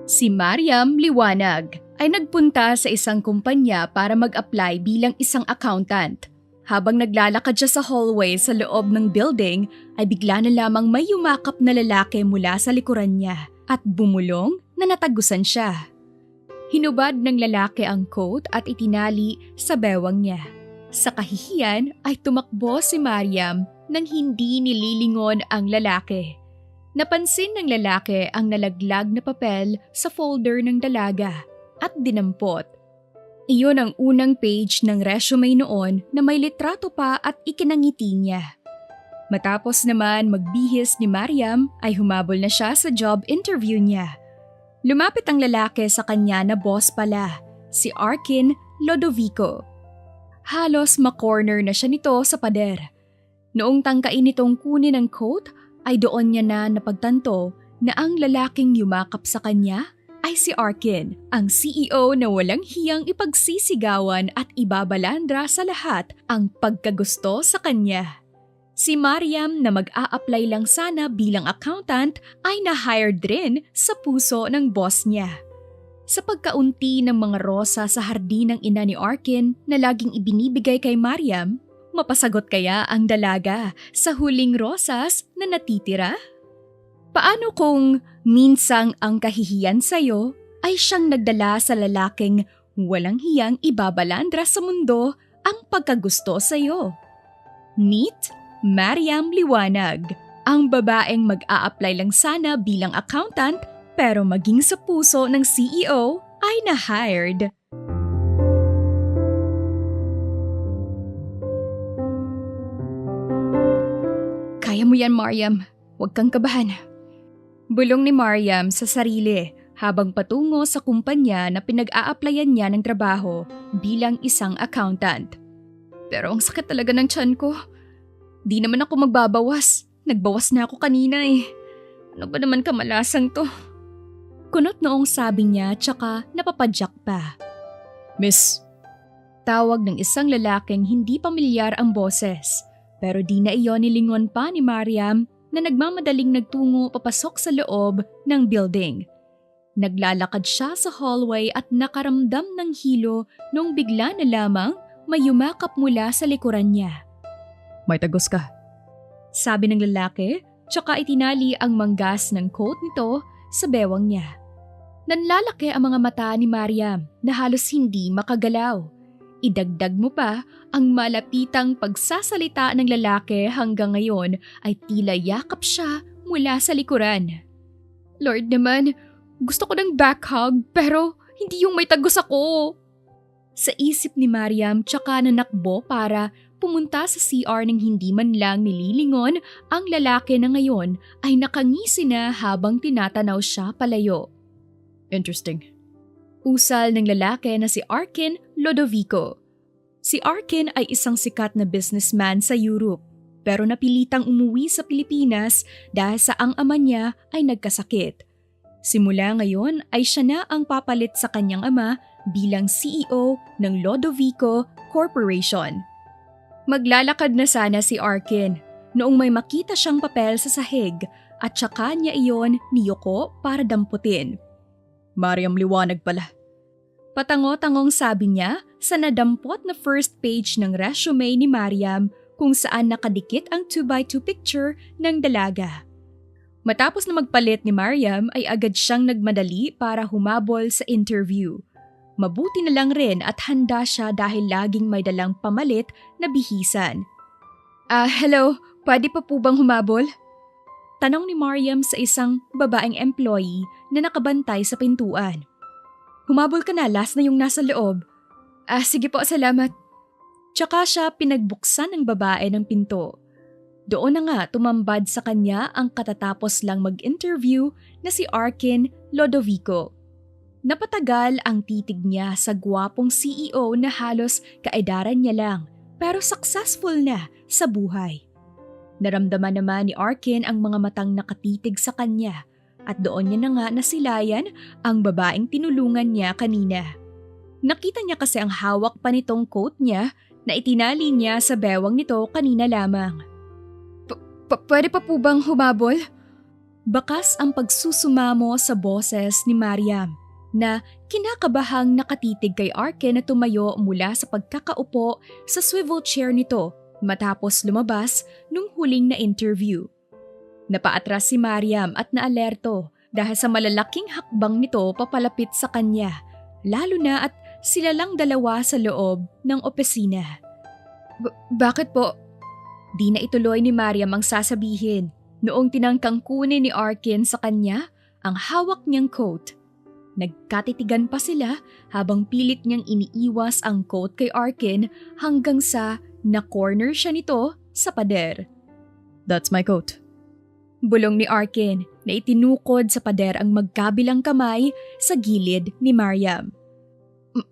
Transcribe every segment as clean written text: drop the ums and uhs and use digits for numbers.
Si Mariam Liwanag ay nagpunta sa isang kumpanya para mag-apply bilang isang accountant. Habang naglalakad siya sa hallway sa loob ng building, ay bigla na lamang may yumakap na lalaki mula sa likuran niya at bumulong na natagusan siya. Hinubad ng lalaki ang coat at itinali sa bewang niya. Sa kahihiyan ay tumakbo si Mariam nang hindi nililingon ang lalaki. Napansin ng lalaki ang nalaglag na papel sa folder ng dalaga at dinampot. Iyon ang unang page ng resume noon na may litrato pa at ikinangiti niya. Matapos naman magbihis ni Mariam ay humabol na siya sa job interview niya. Lumapit ang lalaki sa kanya na boss pala, si Arkin Lodovico. Halos makorner na siya nito sa pader. Noong tangkain nitong kunin ang coat, ay doon niya na napagtanto na ang lalaking yumakap sa kanya ay si Arkin, ang CEO na walang hiyang ipagsisigawan at ibabalandra sa lahat ang pagkagusto sa kanya. Si Mariam na mag-a-apply lang sana bilang accountant ay na-hired rin sa puso ng boss niya. Sa pagkaunti ng mga rosa sa hardin ng ina ni Arkin na laging ibinibigay kay Mariam, mapasagot kaya ang dalaga sa huling rosas na natitira? Paano kung minsang ang kahihiyan sa'yo ay siyang nagdala sa lalaking walang hiyang ibabalandra sa mundo ang pagkagusto sa'yo? Meet Mariam Liwanag, ang babaeng mag-a-apply lang sana bilang accountant pero maging sa puso ng CEO ay na-hired. Kaya mo yan, Mariam. Huwag kang kabahan. Bulong ni Mariam sa sarili habang patungo sa kumpanya na pinag-a-applyan niya ng trabaho bilang isang accountant. Pero ang sakit talaga ng tiyan ko. Di naman ako magbabawas. Nagbawas na ako kanina eh. Ano ba naman kamalasang to? Kunot noong sabi niya tsaka napapadyak pa. Miss. Tawag ng isang lalaking hindi pamilyar ang boses. Pero di na iyon nilingon pa ni Mariam na nagmamadaling nagtungo papasok sa loob ng building. Naglalakad siya sa hallway at nakaramdam ng hilo nung bigla na lamang may yumakap mula sa likuran niya. May tagos ka. Sabi ng lalaki, tsaka itinali ang manggas ng coat nito sa bewang niya. Nanlalaki ang mga mata ni Mariam na halos hindi makagalaw. Idagdag mo pa ang malapitang pagsasalita ng lalaki hanggang ngayon ay tila yakap siya mula sa likuran. Lord naman, gusto ko ng back hug pero hindi yung may tagos ako. Sa isip ni Mariam tsaka nanakbo para pumunta sa CR nang hindi man lang nililingon ang lalaki na ngayon ay nakangisi na habang tinatanaw siya palayo. Interesting. Usal ng lalaki na si Arkin Lodovico. Si Arkin ay isang sikat na businessman sa Europe pero napilitang umuwi sa Pilipinas dahil sa ang ama niya ay nagkasakit. Simula ngayon ay siya na ang papalit sa kanyang ama bilang CEO ng Lodovico Corporation. Maglalakad na sana si Arkin noong may makita siyang papel sa sahig at saka niya iyon niyuko para damputin. Mariam Liwanag pala. Patango-tangong sabi niya sa nadampot na first page ng resume ni Mariam kung saan nakadikit ang 2x2 picture ng dalaga. Matapos na magpalit ni Mariam ay agad siyang nagmadali para humabol sa interview. Mabuti na lang rin at handa siya dahil laging may dalang pamalit na bihisan. Hello, pwede pa po bang humabol? Tanong ni Mariam sa isang babaeng employee na nakabantay sa pintuan. Humabol ka na, last na yung nasa loob. Sige po, salamat. Tsaka siya pinagbuksan ng babae ng pinto. Doon na nga tumambad sa kanya ang katatapos lang mag-interview na si Arkin Lodovico. Napatagal ang titig niya sa gwapong CEO na halos kaedaran niya lang pero successful na sa buhay. Naramdaman naman ni Arkin ang mga matang nakatitig sa kanya at doon niya na nga nasilayan ang babaeng tinulungan niya kanina. Nakita niya kasi ang hawak pa nitong coat niya na itinali niya sa bewang nito kanina lamang. Pwede pa po bang humabol? Bakas ang pagsusumamo sa boses ni Mariam na kinakabahang nakatitig kay Arkin na tumayo mula sa pagkakaupo sa swivel chair nito matapos lumabas nung huling na interview. Napaatras si Mariam at naalerto dahil sa malalaking hakbang nito papalapit sa kanya, lalo na at sila lang dalawa sa loob ng opisina. Bakit po? Di na ituloy ni Mariam ang sasabihin noong tinangkang kunin ni Arkin sa kanya ang hawak niyang coat. Nagkatitigan pa sila habang pilit niyang iniiwas ang coat kay Arkin hanggang sa na-corner siya nito sa pader. That's my coat. Bulong ni Arkin na itinukod sa pader ang magkabilang kamay sa gilid ni Mariam.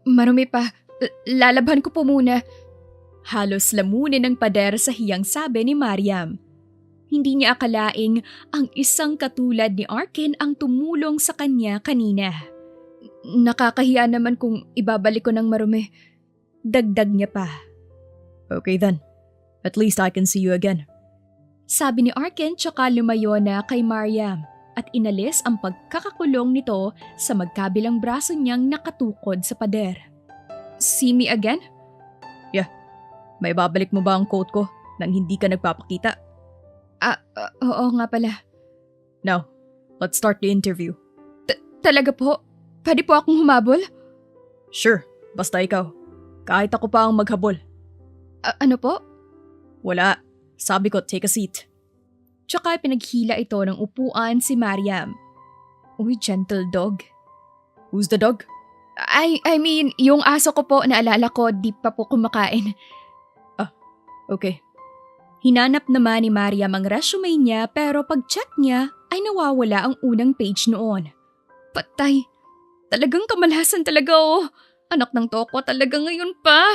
Marumi pa. Lalabhan ko po muna. Halos lamunin ng pader sa hiyang sabi ni Mariam. Hindi niya akalaing ang isang katulad ni Arkin ang tumulong sa kanya kanina. Nakakahiya naman kung ibabalik ko ng marumi. Dagdag niya pa. Okay then. At least I can see you again. Sabi ni Arkin tsaka lumayo na kay Mariam at inalis ang pagkakakulong nito sa magkabilang braso niyang nakatukod sa pader. See me again? Yeah. May babalik mo ba ang coat ko nang hindi ka nagpapakita? Oo nga pala. Now, let's start the interview. Talaga po? Pwede po akong humabol? Sure, basta ikaw. Kahit ako pa ang maghabol. Ano po? Wala. Sabi ko, take a seat. Tsaka pinaghila ito ng upuan si Mariam. Uy, gentle dog. Who's the dog? I mean, yung aso ko po, naalala ko, di pa po kumakain. Okay. Hinanap naman ni Mariam ang resume niya pero pag-check niya ay nawawala ang unang page noon. Patay! Talagang kamalasan talaga oh. Anak ng toko talaga ngayon pa.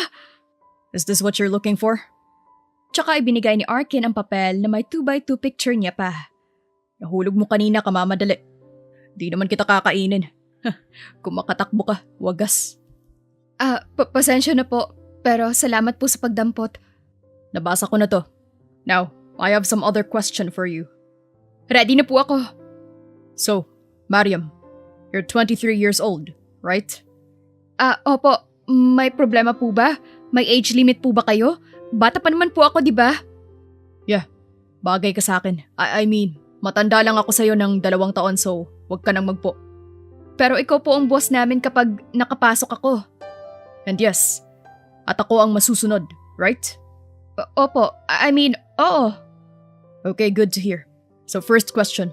Is this what you're looking for? Tsaka ibinigay ni Arkin ang papel na may 2x2 picture niya pa. Nahulog mo kanina, kamamadali. Di naman kita kakainin. Kung makatakbo ka, wagas. Pasensya na po, pero salamat po sa pagdampot. Nabasa ko na to. Now, I have some other question for you. Ready na po ako. So, Mariam, you're 23 years old, right? Opo. May problema po ba? May age limit po ba kayo? Bata pa naman po ako, di ba? Yeah, bagay ka sa akin. I mean, matanda lang ako sa'yo ng 2 taon so wag ka nang magpo. Pero ikaw po ang boss namin kapag nakapasok ako. And yes, at ako ang masusunod, right? Opo, I mean, oo. Okay, good to hear. So first question,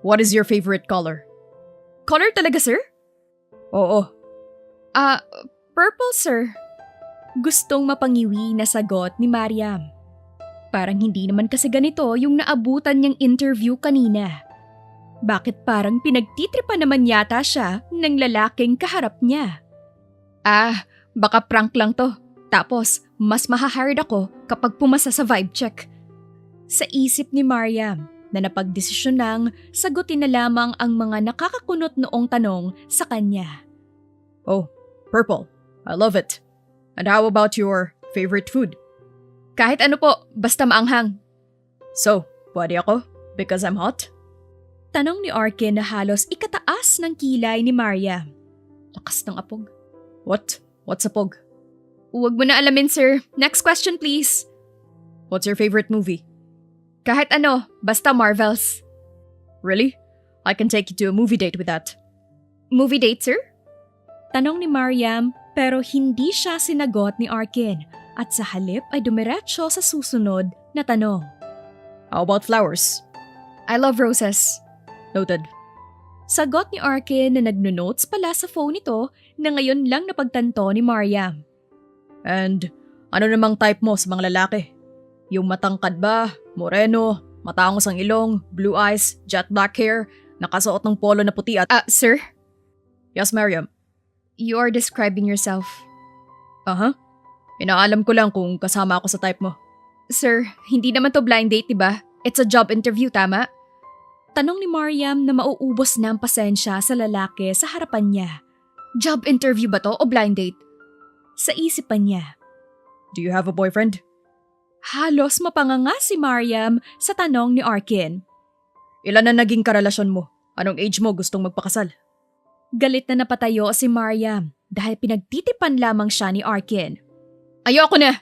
what is your favorite color? Color talaga, sir? Oo. Purple, sir. Gustong mapangiwi na sagot ni Mariam. Parang hindi naman kasi ganito yung naabutan niyang interview kanina. Bakit parang pinagtitripa naman yata siya ng lalaking kaharap niya? Baka prank lang to. Tapos, mas maha-hired ako kapag pumasa sa vibe check. Sa isip ni Mariam na napagdesisyon nang sagutin na lamang ang mga nakakakunot noong tanong sa kanya. Oh, purple. I love it. And how about your favorite food? Kahit ano po, basta maanghang. So, pwede ako? Because I'm hot? Tanong ni Arkin na halos ikataas ng kilay ni Mariam. Lakas ng apog. What? What's a pog? Huwag mo na alamin, sir. Next question, please. What's your favorite movie? Kahit ano, basta Marvels. Really? I can take you to a movie date with that. Movie date, sir? Tanong ni Mariam pero hindi siya sinagot ni Arkin at sa halip ay dumiretso sa susunod na tanong. How about flowers? I love roses. Noted. Sagot ni Arkin na nagno-notes pala sa phone nito na ngayon lang napagtanto ni Mariam. And ano namang type mo sa mga lalaki? Yung matangkad ba, moreno, matangos ang ilong, blue eyes, jet black hair, nakasuot ng polo na puti at… Sir? Yes, Mariam. You are describing yourself. Inaalam ko lang kung kasama ako sa type mo. Sir, hindi naman to blind date, diba? It's a job interview, tama? Tanong ni Mariam na mauubos na ang pasensya sa lalaki sa harapan niya. Job interview ba to o blind date? Sa isipan niya. Do you have a boyfriend? Halos mapanganga si Mariam sa tanong ni Arkin. Ilan na naging karelasyon mo? Anong age mo gustong magpakasal? Galit na napatayo si Mariam dahil pinagtitipan lamang siya ni Arkin. Ayoko na!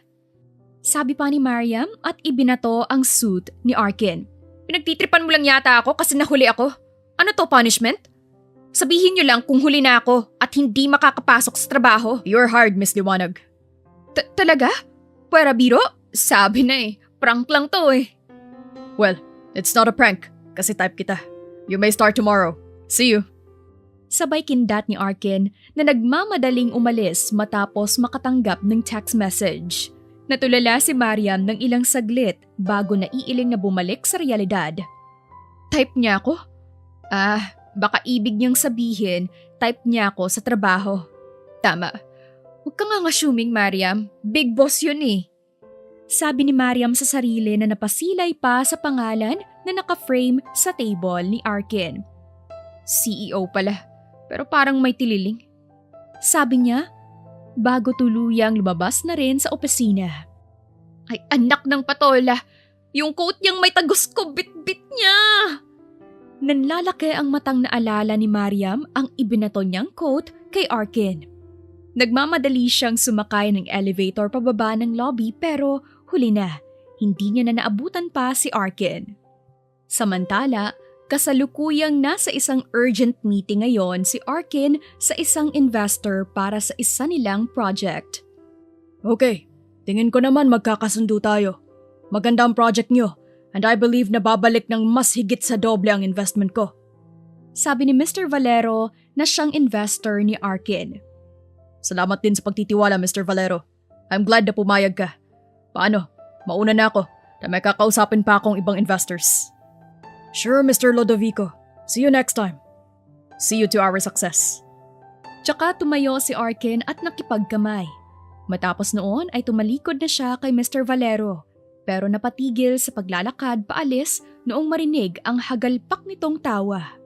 Sabi pa ni Mariam at ibinato ang suit ni Arkin. Pinagtitripan mo lang yata ako kasi nahuli ako. Ano to, punishment? Sabihin niyo lang kung huli na ako at hindi makakapasok sa trabaho. You're hired, Miss Liwanag. Talaga? Pwera biro? Sabi na eh. Prank lang to eh. Well, it's not a prank kasi type kita. You may start tomorrow. See you. Sabay kindat ni Arkin na nagmamadaling umalis matapos makatanggap ng text message. Natulala si Mariam ng ilang saglit bago naiiling na bumalik sa realidad. Type niya ako? Baka ibig niyang sabihin, type niya ako sa trabaho. Tama. Huwag ka nga assuming, Mariam. Big boss yun eh. Sabi ni Mariam sa sarili na napasilay pa sa pangalan na naka-frame sa table ni Arkin. CEO pala, pero parang may tililing. Sabi niya, bago tuluyang lumabas na rin sa opisina. Ay anak ng patola, yung coat niyang may tagos ko, bit-bit niya! Nanlalaki ang matang naalala ni Mariam ang ibinato niyang coat kay Arkin. Nagmamadali siyang sumakay ng elevator pababa ng lobby pero huli na, hindi niya na naabutan pa si Arkin. Samantala, kasalukuyang nasa isang urgent meeting ngayon si Arkin sa isang investor para sa isa nilang project. Okay, tingin ko naman magkakasundo tayo. Maganda ang project niyo and I believe na babalik ng mas higit sa doble ang investment ko. Sabi ni Mr. Valero na siyang investor ni Arkin. Salamat din sa pagtitiwala, Mr. Valero. I'm glad na pumayag ka. Paano? Mauna na ako na may kakausapin pa akong ibang investors. Sure, Mr. Lodovico. See you next time. See you to our success. Tsaka tumayo si Arkin at nakipagkamay. Matapos noon ay tumalikod na siya kay Mr. Valero pero napatigil sa paglalakad paalis noong marinig ang hagalpak nitong tawa.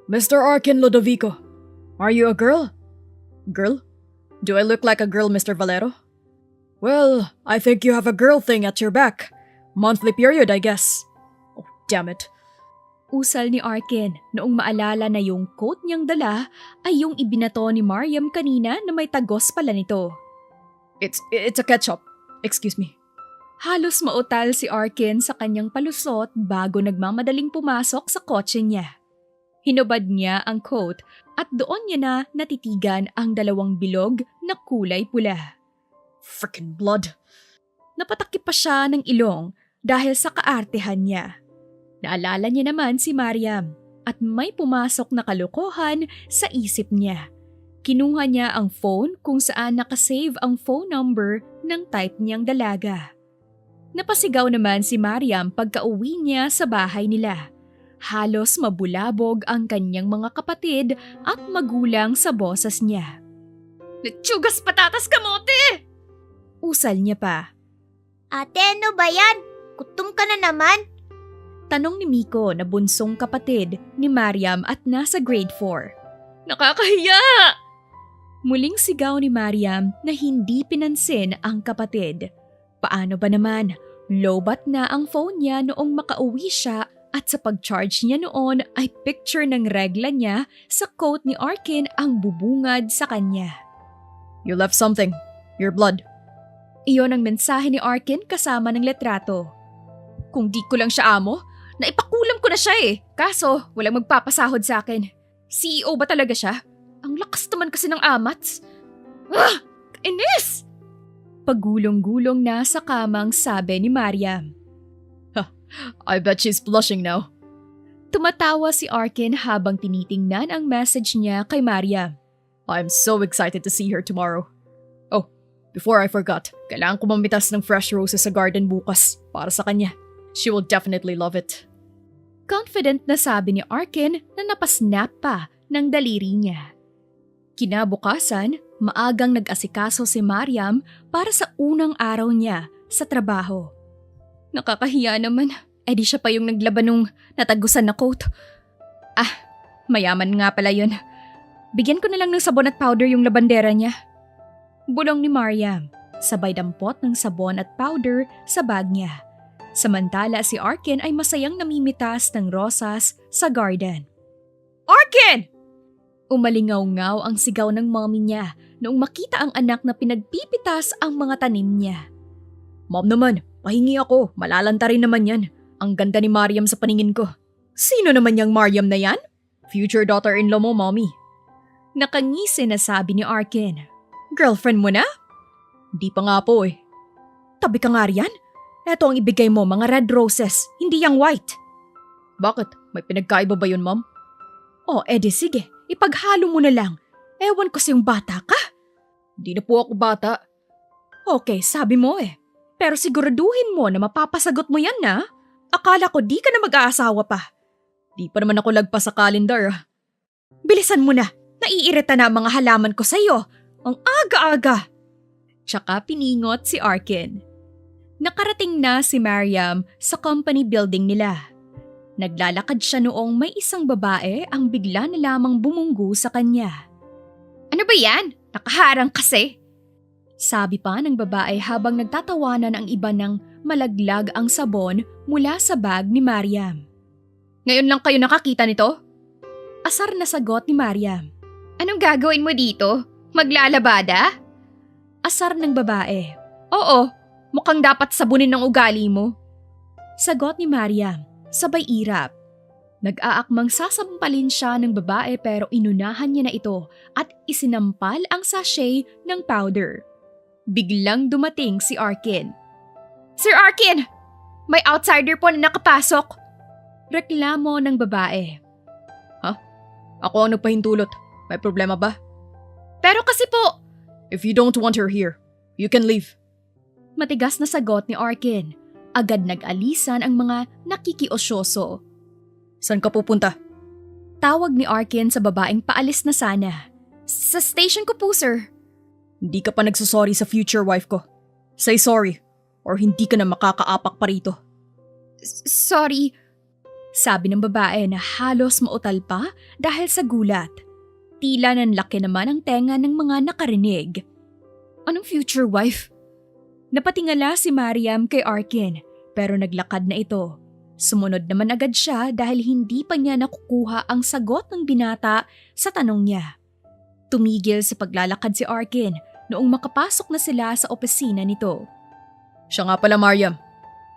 Mr. Arkin Lodovico, are you a girl? Girl? Do I look like a girl, Mr. Valero? Well, I think you have a girl thing at your back. Monthly period, I guess. Oh, damn it. Usal ni Arkin noong maalala na yung coat niyang dala ay yung ibinato ni Mariam kanina na may tagos pala nito. It's a ketchup. Excuse me. Halos mautal si Arkin sa kanyang palusot bago nagmamadaling pumasok sa kotse niya. Hinubad niya ang coat at doon niya na natitigan ang dalawang bilog na kulay pula. Frickin' blood. Napatakip pa siya ng ilong dahil sa kaartehan niya. Naalala niya naman si Mariam at may pumasok na kalokohan sa isip niya. Kinuha niya ang phone kung saan nakasave ang phone number ng type niyang dalaga. Napasigaw naman si Mariam pagka-uwi niya sa bahay nila. Halos mabulabog ang kanyang mga kapatid at magulang sa boses niya. Letsugas patatas kamote! Usal niya pa. Ate, ano ba yan? Gutom ka na naman? Tanong ni Miko na bunsong kapatid ni Mariam at nasa grade 4. Nakakahiya! Muling sigaw ni Mariam na hindi pinansin ang kapatid. Paano ba naman? Lobat na ang phone niya noong makauwi siya at sa pag-charge niya noon ay picture ng regla niya sa coat ni Arkin ang bubungad sa kanya. You left something. Your blood. Iyon ang mensahe ni Arkin kasama ng letrato. Kung di ko lang siya amo, naipakulam ko na siya eh. Kaso, walang magpapasahod sa akin. CEO ba talaga siya? Ang lakas naman kasi ng amats. Inis! Pagulong-gulong na sa kamang sabi ni Mariam. I bet she's blushing now. Tumatawa si Arkin habang tinitingnan ang message niya kay Mariam. I'm so excited to see her tomorrow. Oh, before I forgot, kailangan ko mamitas ng fresh roses sa garden bukas para sa kanya. She will definitely love it. Confident na sabi ni Arkin na napasnap pa ng daliri niya. Kinabukasan, maagang nag-asikaso si Mariam para sa unang araw niya sa trabaho. Nakakahiya naman, di siya pa yung naglaban nung natagusan na coat. Mayaman nga pala yun. Bigyan ko na lang ng sabon at powder yung labandera niya. Bulong ni Mariam, sabay dampot ng sabon at powder sa bag niya. Samantala si Arkin ay masayang namimitas ng rosas sa garden. Arkin! Umalingaw-ngaw ang sigaw ng mommy niya noong makita ang anak na pinagpipitas ang mga tanim niya. Mom naman, pahingi ako. Malalanta rin naman yan. Ang ganda ni Mariam sa paningin ko. Sino naman yung Mariam na yan? Future daughter-in-law mo, mommy. Nakangisi na sabi ni Arkin. Girlfriend mo na? Di pa nga po eh. Tabi ka nga riyan. Eto ang ibigay mo, mga red roses, hindi yung white. Bakit? May pinagkaiba ba yun, ma'am? Oh, edi sige, ipaghalo mo na lang. Ewan ko siyang bata ka. Di na po ako bata. Okay, sabi mo eh. Pero siguraduhin mo na mapapasagot mo yan na. Akala ko di ka na mag-aasawa pa. Di pa naman ako lagpas sa calendar. Bilisan mo na, naiirita na ang mga halaman ko sa'yo. Ang aga-aga. Tsaka piningot si Arkin. Nakarating na si Mariam sa company building nila. Naglalakad siya noong may isang babae ang bigla na lamang bumunggu sa kanya. Ano ba yan? Nakaharang kasi. Sabi pa ng babae habang nagtatawanan ang iba ng malaglag ang sabon mula sa bag ni Mariam. Ngayon lang kayo nakakita nito? Asar na sagot ni Mariam. Anong gagawin mo dito? Maglalabada? Asar ng babae. Oo, mukhang dapat sabunin ng ugali mo. Sagot ni Mariam, sabay irap. Nag-aakmang sasampalin siya ng babae pero inunahan niya na ito at isinampal ang sachet ng powder. Biglang dumating si Arkin. Sir Arkin! May outsider po na nakapasok! Reklamo ng babae. Ako ang nagpahintulot. May problema ba? Pero kasi po... If you don't want her here, you can leave. Matigas na sagot ni Arkin. Agad nag-alisan ang mga nakikiosyoso. Saan ka pupunta? Tawag ni Arkin sa babaeng paalis na sana. Sa station ko po, sir. Hindi ka pa nagsusorry sa future wife ko. Say sorry, or hindi ka na makakaapak pa rito. Sorry. Sabi ng babae na halos mautal pa dahil sa gulat. Tila nanlaki naman ang tenga ng mga nakarinig. Anong future wife? Napatingala si Mariam kay Arkin pero naglakad na ito. Sumunod naman agad siya dahil hindi pa niya nakukuha ang sagot ng binata sa tanong niya. Tumigil sa paglalakad si Arkin noong makapasok na sila sa opisina nito. Siya nga pala, Mariam.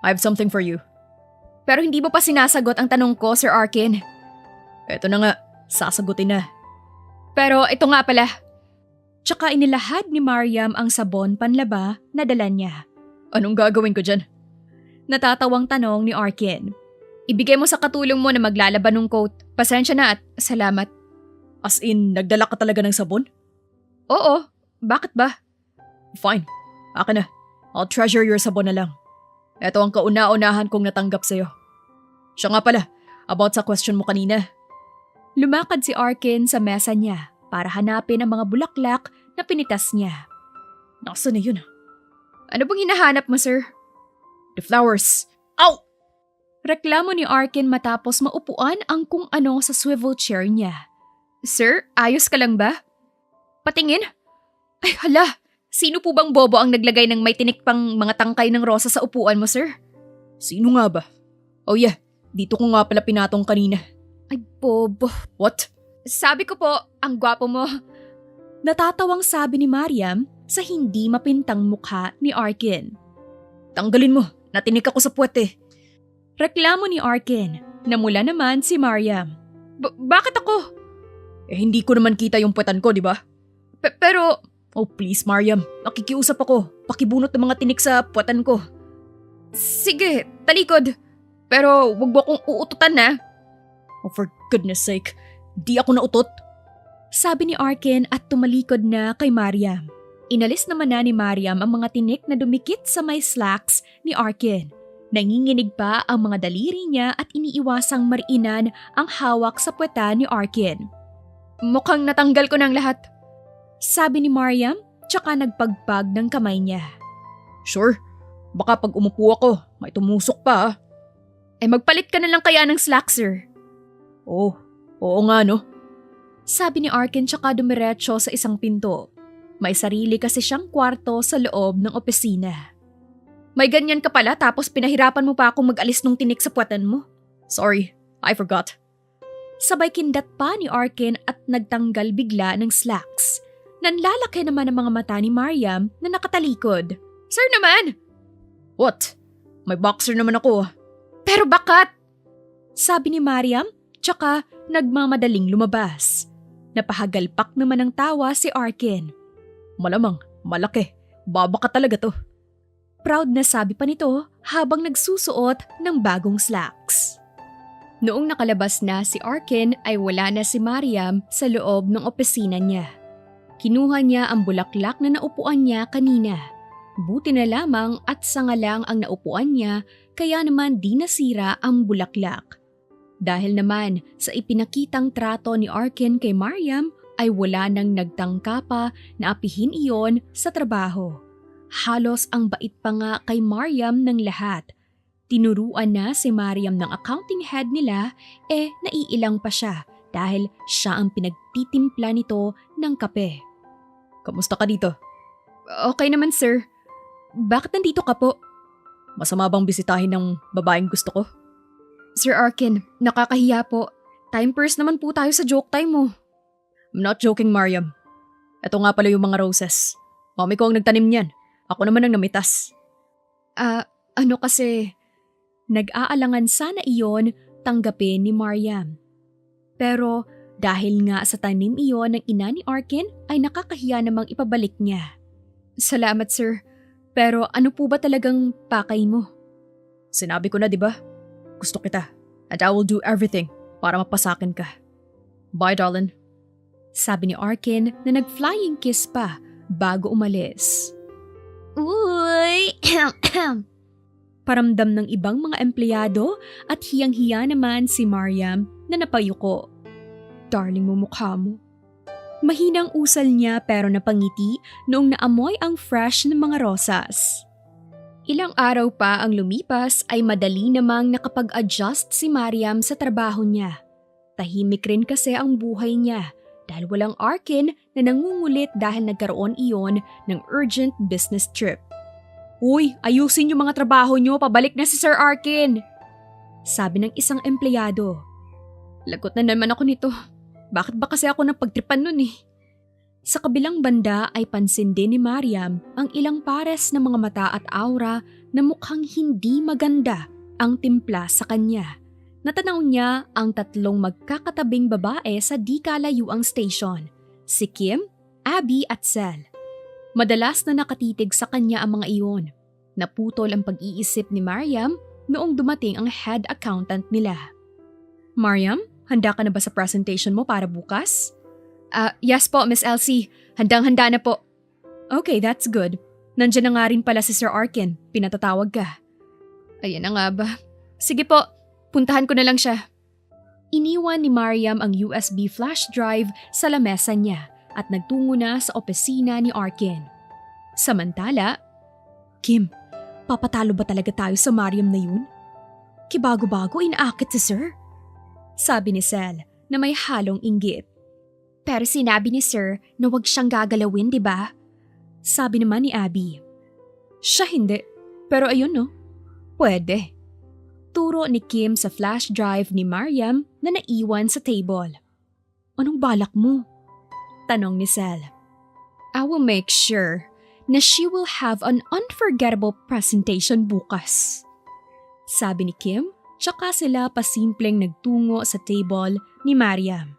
I have something for you. Pero hindi mo pa sinasagot ang tanong ko, Sir Arkin. Eto na nga, sasagutin na. Pero ito nga pala. Tsaka inilahad ni Mariam ang sabon panlaba na dala niya. Anong gagawin ko dyan? Natatawang tanong ni Arkin. Ibigay mo sa katulong mo na maglalaban ng coat. Pasensya na at salamat. As in, nagdala ka talaga ng sabon? Oo, bakit ba? Fine, akin na. I'll treasure your sabon na lang. Ito ang kauna-unahan kong natanggap sa'yo. Siya nga pala, about sa question mo kanina. Lumakad si Arkin sa mesa niya para hanapin ang mga bulaklak na pinitas niya. Nasaan na yun? Ano bang hinahanap mo, sir? The flowers. Ow! Reklamo ni Arkin matapos maupuan ang kung ano sa swivel chair niya. Sir, ayos ka lang ba? Patingin? Ay hala, sino po bang bobo ang naglagay ng may tinik pang mga tangkay ng rosa sa upuan mo, sir? Sino nga ba? Oh yeah, dito ko nga pala pinatong kanina. Ay bobo. What? Sabi ko po, ang gwapo mo. Natatawang sabi ni Mariam sa hindi mapintang mukha ni Arkin. Tanggalin mo, natinik ako sa puwet eh. Reklamo ni Arkin, namula naman si Mariam. Bakit ako? Eh hindi ko naman kita yung puwetan ko, di ba? Pero... Oh please Mariam, nakikiusap ako. Pakibunot ng mga tinik sa puwetan ko. Sige, talikod. Pero wag mo akong uututan na. Oh for goodness sake, di ako nautot. Sabi ni Arkin at tumalikod na kay Mariam. Inalis naman na ni Mariam ang mga tinik na dumikit sa may slacks ni Arkin. Nanginginig pa ang mga daliri niya at iniiwasang mariinan ang hawak sa puwetan ni Arkin. Mukhang natanggal ko ng lahat. Sabi ni Mariam, tsaka nagpagpag ng kamay niya. Sure, baka pag umupo ako, may tumusok pa ah. Eh magpalit ka na lang kaya ng slacks, sir. Oo nga no. Sabi ni Arkin tsaka dumiretso sa isang pinto. May sarili kasi siyang kwarto sa loob ng opisina. May ganyan ka pala tapos pinahirapan mo pa akong mag-alis nung tinik sa puwatan mo. Sorry, I forgot. Sabay kindat pa ni Arkin at nagtanggal bigla ng slacks. Nanlalaki naman ang mga mata ni Mariam na nakatalikod. Sir naman! What? May boxer naman ako. Pero bakit? Sabi ni Mariam, tsaka nagmamadaling lumabas. Napahagalpak naman ng tawa si Arkin. Malamang, malaki. Baba ka talaga to. Proud na sabi pa nito habang nagsusuot ng bagong slacks. Noong nakalabas na si Arkin ay wala na si Mariam sa loob ng opisina niya. Kinuha niya ang bulaklak na naupuan niya kanina. Buti na lamang at sanga lang ang naupuan niya kaya naman di nasira ang bulaklak. Dahil naman sa ipinakitang trato ni Arkin kay Mariam ay wala nang nagtangka pa na apihin iyon sa trabaho. Halos ang bait pa nga kay Mariam ng lahat. Tinuruan na si Mariam ng accounting head nila naiilang pa siya dahil siya ang pinagtitimpla nito ng kape. Kamusta ka dito? Okay naman sir. Bakit nandito ka po? Masama bang bisitahin ng babaeng gusto ko? Sir Arkin, nakakahiya po. Time first naman po tayo sa joke time mo. I'm not joking, Mariam. Ito nga pala yung mga roses. Mami ko ang nagtanim niyan. Ako naman ang namitas. Kasi nag-aalangan sana iyon tanggapin ni Mariam. Pero dahil nga sa tanim iyon ng ina ni Arkin ay nakakahiya namang ipabalik niya. Salamat sir, pero ano po ba talagang pakay mo? Sinabi ko na, di ba? Gusto kita. And I will do everything para mapasakin ka. Bye, darling. Sabi ni Arkin na nag-flying kiss pa bago umalis. Uy! Paramdam ng ibang mga empleyado at hiyang-hiya naman si Mariam na napayuko. Darling mo mukha mo. Mahinang usal niya pero napangiti noong naamoy ang fresh ng mga rosas. Ilang araw pa ang lumipas ay madali namang nakapag-adjust si Mariam sa trabaho niya. Tahimik rin kasi ang buhay niya dahil walang Arkin na nangungulit dahil nagkaroon iyon ng urgent business trip. Uy, ayusin yung mga trabaho nyo, pabalik na si Sir Arkin! Sabi ng isang empleyado. Lagot na naman ako nito. Bakit ba kasi ako napagtripan nun eh? Sa kabilang banda ay pansin din ni Mariam ang ilang pares ng mga mata at aura na mukhang hindi maganda ang timpla sa kanya. Natanaw niya ang tatlong magkakatabing babae sa di kalayuang station, si Kim, Abby at Sel. Madalas na nakatitig sa kanya ang mga iyon. Naputol ang pag-iisip ni Mariam noong dumating ang head accountant nila. Mariam, handa ka na ba sa presentation mo para bukas? Yes po, Miss Elsie. Handang-handa na po. Okay, that's good. Nandiyan na nga rin pala si Sir Arkin. Pinatatawag ka. Ayan na nga ba? Sige po, puntahan ko na lang siya. Iniwan ni Mariam ang USB flash drive sa lamesa niya at nagtungo na sa opisina ni Arkin. Samantala, Kim, papatalo ba talaga tayo sa Mariam na yun? Kibago-bago inaakit si Sir? Sabi ni Sel na may halong inggit. Pero sinabi ni Sir na wag siyang gagalawin, di ba? Sabi naman ni Abby. Siya hindi, pero ayun no, pwede. Turo ni Kim sa flash drive ni Mariam na naiwan sa table. Anong balak mo? Tanong ni Sel. I will make sure na she will have an unforgettable presentation bukas. Sabi ni Kim, tsaka sila pasimpleng nagtungo sa table ni Mariam.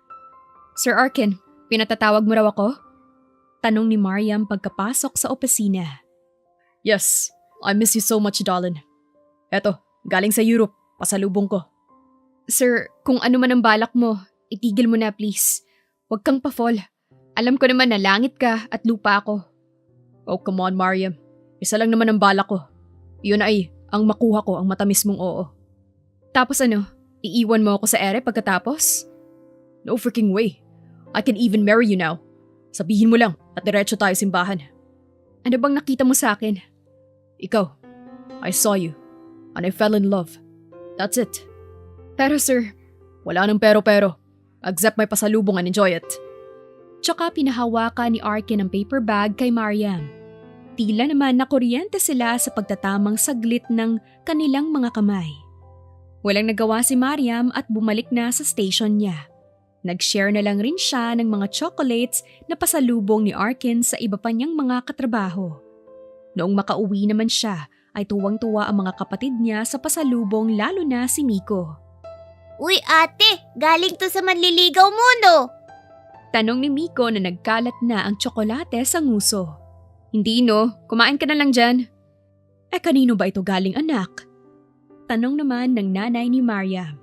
Sir Arkin, pinatatawag mo raw ako? Tanong ni Mariam pagkapasok sa opisina. Yes, I miss you so much, darling. Eto, galing sa Europe, pasalubong ko. Sir, kung ano man ang balak mo, itigil mo na please. Huwag kang pa-fall. Alam ko naman na langit ka at lupa ako. Oh, come on, Mariam. Isa lang naman ang balak ko. Yun ay, ang makuha ko ang matamis mong oo. Tapos ano, iiwan mo ako sa ere pagkatapos? No freaking way. I can even marry you now. Sabihin mo lang at diretso tayo simbahan. Ano bang nakita mo sa akin? Ikaw. I saw you. And I fell in love. That's it. Pero sir, wala nang pero-pero. Accept my pasalubong and enjoy it. Tsaka pinahawakan ni Arkin ang paper bag kay Mariam. Tila naman nakuryente sila sa pagtatamang saglit ng kanilang mga kamay. Walang nagawa si Mariam at bumalik na sa station niya. Nag-share na lang rin siya ng mga chocolates na pasalubong ni Arkin sa iba pa niyang mga katrabaho. Noong makauwi naman siya, ay tuwang-tuwa ang mga kapatid niya sa pasalubong lalo na si Miko. Uy ate, galing to sa manliligaw mo no? Tanong ni Miko na nagkalat na ang tsokolate sa nguso. Hindi no, kumain ka na lang dyan. Kanino ba ito galing anak? Tanong naman ng nanay ni Mariam.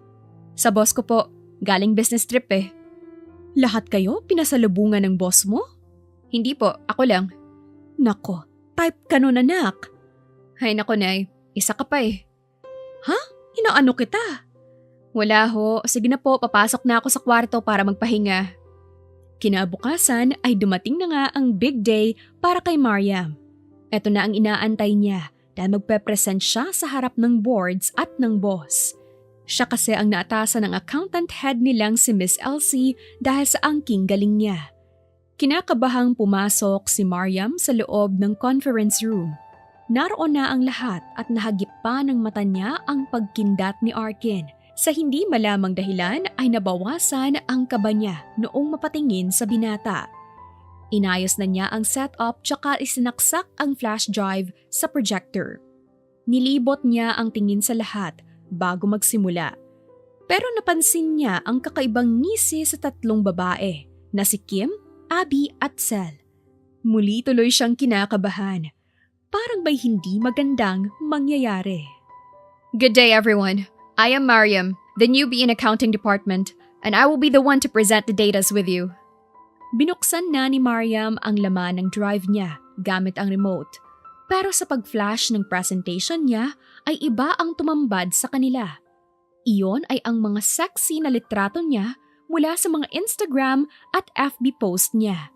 Sa boss ko po, galing business trip eh. Lahat kayo pinasalubungan ng boss mo? Hindi po, ako lang. Nako, type ka nun anak. Hay nako nay, isa ka pa eh. Ha? Inaano kita? Wala ho, sige na po, papasok na ako sa kwarto para magpahinga. Kinabukasan ay dumating na nga ang big day para kay Mariam. Ito na ang inaantay niya dahil magpe-present siya sa harap ng boards at ng boss. Siya kasi ang naatasan ng accountant head nilang si Miss Elsie dahil sa angking galing niya. Kinakabahang pumasok si Mariam sa loob ng conference room. Naroon na ang lahat at nahagip pa ng mata niya ang pagkindat ni Arkin. Sa hindi malamang dahilan ay nabawasan ang kaba niya noong mapatingin sa binata. Inayos na niya ang setup tsaka isinaksak ang flash drive sa projector. Nilibot niya ang tingin sa lahat bago magsimula. Pero napansin niya ang kakaibang ngisi sa tatlong babae na si Kim, Abby at Sel. Muli tuloy siyang kinakabahan. Parang may hindi magandang mangyayari. Good day everyone. I am Mariam, the newbie in accounting department, and I will be the one to present the datas with you. Binuksan na ni Mariam ang laman ng drive niya gamit ang remote. Pero sa pag-flash ng presentation niya ay iba ang tumambad sa kanila. Iyon ay ang mga sexy na litrato niya mula sa mga Instagram at FB post niya.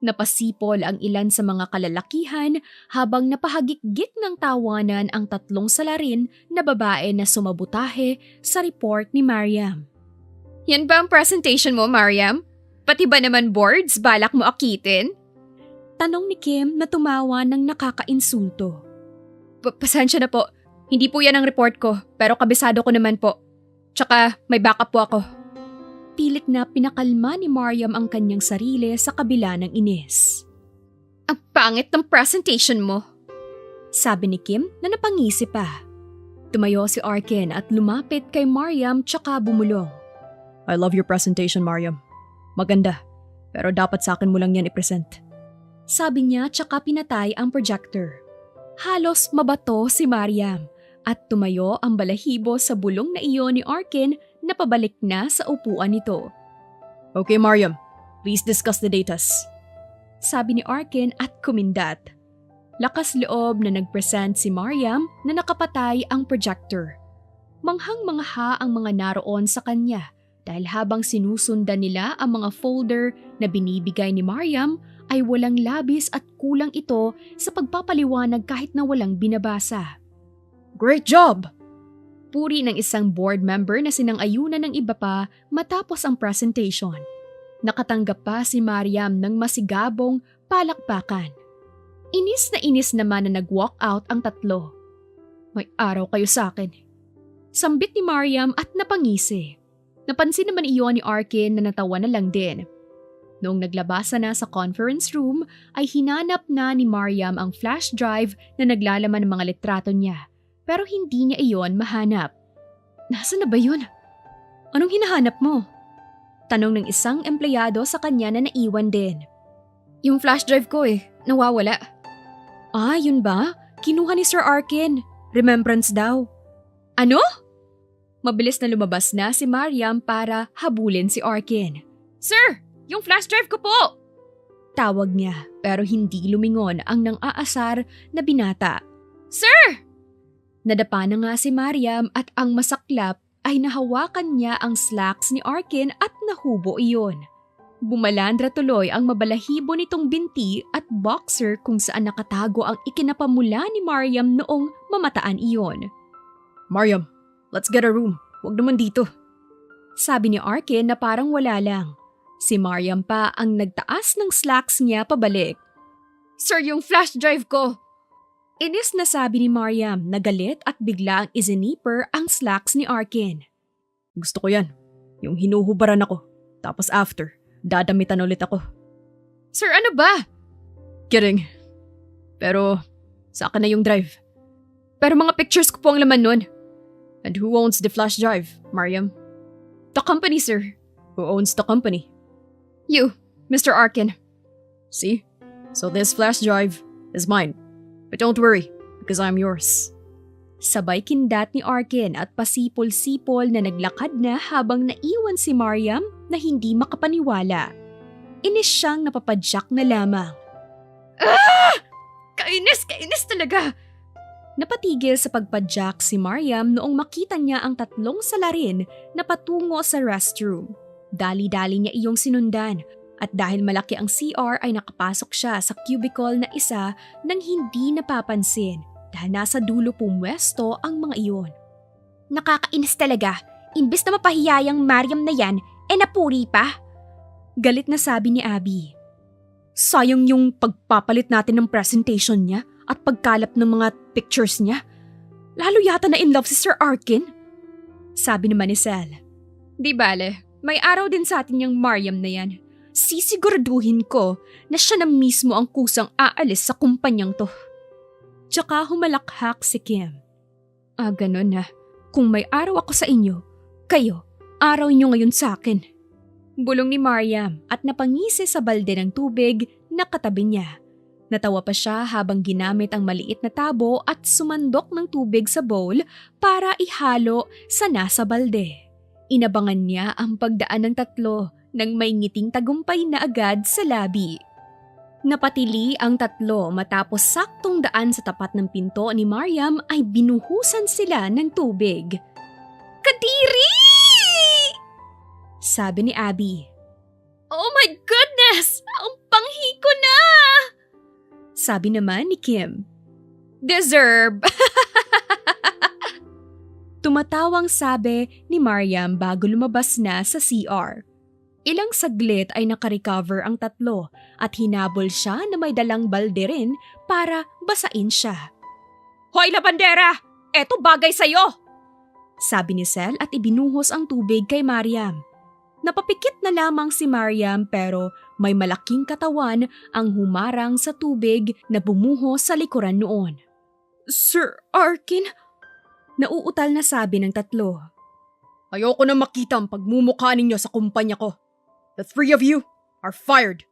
Napasipol ang ilan sa mga kalalakihan habang napahagikgit ng tawanan ang tatlong salarin na babae na sumabutahe sa report ni Mariam. Yan ba ang presentation mo, Mariam? Pati ba naman boards balak mo akitin? Tanong ni Kim na tumawa ng nakakainsulto. Pasensya na po, hindi po yan ang report ko pero kabisado ko naman po. Tsaka may backup po ako. Pilit na pinakalma ni Mariam ang kanyang sarili sa kabila ng inis. Ang pangit ng presentation mo, sabi ni Kim na napangisi pa. Tumayo si Arkin at lumapit kay Mariam tsaka bumulong. I love your presentation, Mariam. Maganda, pero dapat sa akin mo lang yan i-present. Sabi niya tsaka pinatay ang projector. Halos mabato si Mariam at tumayo ang balahibo sa bulong na iyon ni Arkin na pabalik na sa upuan nito. Okay, Mariam. Please discuss the datas. Sabi ni Arkin at kumindat. Lakas loob na nagpresent si Mariam na nakapatay ang projector. Manghang-mangha ang mga naroon sa kanya dahil habang sinusundan nila ang mga folder na binibigay ni Mariam ay walang labis at kulang ito sa pagpapaliwanag kahit na walang binabasa. Great job! Puri ng isang board member na sinang-ayunan ng iba pa matapos ang presentation. Nakatanggap pa si Mariam ng masigabong palakpakan. Inis na inis naman na nag-walk out ang tatlo. May araw kayo sa akin. Sambit ni Mariam at napangisi. Napansin naman iyon ni Arkin na natawa na lang din. Noong naglabasa na sa conference room ay hinanap na ni Mariam ang flash drive na naglalaman ng mga litrato niya. Pero hindi niya iyon mahanap. Nasaan na ba yun? Anong hinahanap mo? Tanong ng isang empleyado sa kanya na naiwan din. Yung flash drive ko nawawala. Ah, yun ba? Kinuha ni Sir Arkin. Remembrance daw. Ano? Mabilis na lumabas na si Mariam para habulin si Arkin. Sir, yung flash drive ko po! Tawag niya pero hindi lumingon ang nang-aasar na binata. Sir! Nadapa na nga si Mariam at ang masaklap ay nahawakan niya ang slacks ni Arkin at nahubo iyon. Bumalandra tuloy ang mabalahibo nitong binti at boxer kung saan nakatago ang ikinapamula ni Mariam noong mamataan iyon. Mariam, let's get a room. Huwag naman dito. Sabi ni Arkin na parang wala lang. Si Mariam pa ang nagtaas ng slacks niya pabalik. Sir, yung flash drive ko! Inis na sabi ni Mariam na galit at biglang isinipper ang slacks ni Arkin. Gusto ko yan. Yung hinuhubaran ako. Tapos after, dadamitan ulit ako. Sir, ano ba? Kidding. Pero, sa akin na yung drive. Pero mga pictures ko po ang laman nun. And who owns the flash drive, Mariam? The company, sir. Who owns the company? You, Mr. Arkin. See? So this flash drive is mine. But don't worry, because I'm yours. Sabay kindat ni Arkin at pasipol-sipol na naglakad na habang naiwan si Mariam na hindi makapaniwala. Inis siyang napapadyak na lamang. Ah! Kainis talaga! Napatigil sa pagpadyak si Mariam noong makita niya ang tatlong salarin na patungo sa restroom. Dali-dali niya iyong sinundan at dahil malaki ang CR ay nakapasok siya sa cubicle na isa nang hindi napapansin dahil nasa dulo pumwesto ang mga iyon. Nakakainis talaga. Imbes na mapahiyayang Mariam na yan, napuri pa. Galit na sabi ni Abby. Sayang yung pagpapalit natin ng presentation niya at pagkalap ng mga pictures niya. Lalo yata na in love si Sir Arkin. Sabi naman ni Sel. Di bale, may araw din sa atin yung Mariam na yan. Sisiguraduhin ko na siya na mismo ang kusang aalis sa kumpanyang to. Tsaka humalakhak si Kim. Ganun na. Kung may araw ako sa inyo, kayo, araw niyo ngayon sa akin. Bulong ni Mariam at napangisi sa balde ng tubig na katabi niya. Natawa pa siya habang ginamit ang maliit na tabo at sumandok ng tubig sa bowl para ihalo sa nasa balde. Inabangan niya ang pagdaan ng tatlo nang may ngiting tagumpay na agad sa labi. Napatili ang tatlo matapos saktong daan sa tapat ng pinto ni Mariam ay binuhusan sila ng tubig. Kadiri! Sabi ni Abby. Oh my goodness! Ang panghi ko na! Sabi naman ni Kim. Deserve! Tumatawang sabi ni Mariam bago lumabas na sa CR. Ilang saglit ay nakarecover ang tatlo at hinabol siya na may dalang balde rin para basain siya. Hoy labandera! Eto bagay sa'yo! Sabi ni Sel at ibinuhos ang tubig kay Mariam. Napapikit na lamang si Mariam pero may malaking katawan ang humarang sa tubig na bumuhos sa likuran noon. Sir Arkin? Nauutal na sabi ng tatlo. Ayoko na makita ang pagmumukha ninyo sa kumpanya ko. The three of you are fired.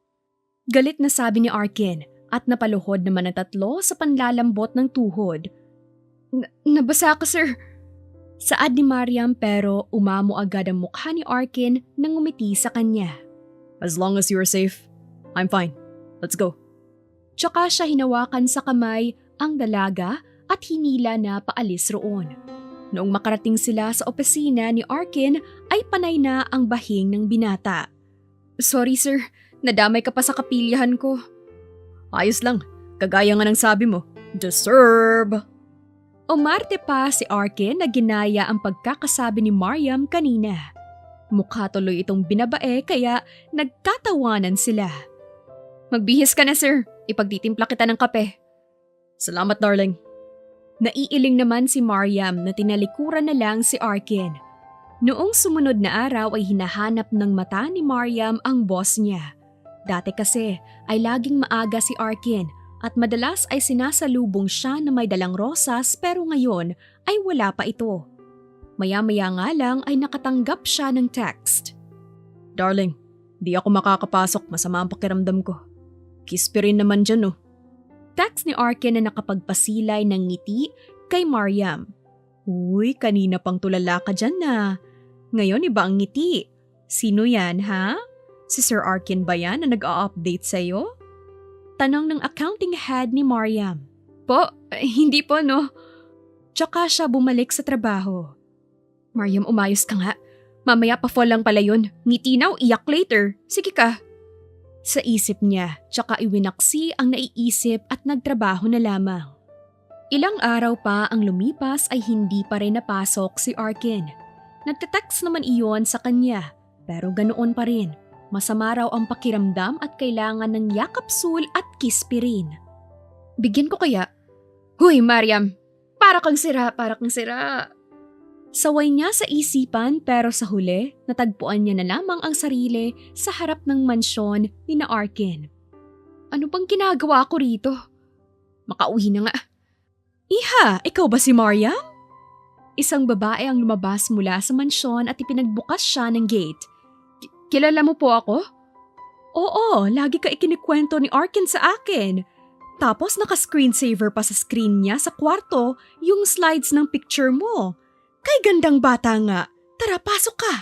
Galit na sabi ni Arkin at napaluhod naman ang tatlo sa panlalambot ng tuhod. Nabasa ka, sir. Saad ni Mariam pero umamo agad ang mukha ni Arkin nang umiti sa kanya. As long as you are safe, I'm fine. Let's go. Tsaka siya hinawakan sa kamay ang dalaga at hinila na paalis roon. Noong makarating sila sa opisina ni Arkin ay panay na ang bahing ng binata. Sorry sir, nadamay ka pa sa kapilyahan ko. Ayos lang, kagaya nga ng sabi mo. Deserve! Umarte pa si Arkin na ginaya ang pagkakasabi ni Mariam kanina. Mukha tuloy itong binabae kaya nagkatawanan sila. Magbihis ka na sir, ipagtitimpla kita ng kape. Salamat darling. Naiiling naman si Mariam na tinalikuran na lang si Arkin. Noong sumunod na araw ay hinahanap ng mata ni Mariam ang boss niya. Dati kasi ay laging maaga si Arkin at madalas ay sinasalubong siya na may dalang rosas pero ngayon ay wala pa ito. Maya-maya nga lang ay nakatanggap siya ng text. Darling, di ako makakapasok, masama ang pakiramdam ko. Kispi rin naman dyan oh. Text ni Arkin na nakapagpasilay ng ngiti kay Mariam. Uy, kanina pang tulala ka dyan na. Ngayon iba ang ngiti. Sino yan ha? Si Sir Arkin ba yan na nag-a-update sa'yo? Tanong ng accounting head ni Mariam. Po, hindi po no. Tsaka siya bumalik sa trabaho. Mariam, umayos ka nga. Mamaya pa fall lang pala yun. Ngiti now, iyak later. Sige ka. Sa isip niya, tsaka iwinaksi ang naiisip at nagtrabaho na lamang. Ilang araw pa ang lumipas ay hindi pa rin napasok si Arkin. Nagte-text naman iyon sa kanya, pero ganoon pa rin. Masama raw ang pakiramdam at kailangan ng yakapsul at kispirin. Bigyan ko kaya? Huy, Mariam! Para kang sira, para kang sira. Saway niya sa isipan pero sa huli, natagpuan niya na lamang ang sarili sa harap ng mansyon ni na Arkin. Ano bang ginagawa ko rito? Makauwi na nga. Iha, ikaw ba si Mariam? Isang babae ang lumabas mula sa mansyon at ipinagbukas siya ng gate. Kilala mo po ako? Oo, lagi ka ikinikwento ni Arkin sa akin. Tapos naka-screensaver pa sa screen niya sa kwarto yung slides ng picture mo. Kay gandang bata nga. Tara, pasok ka.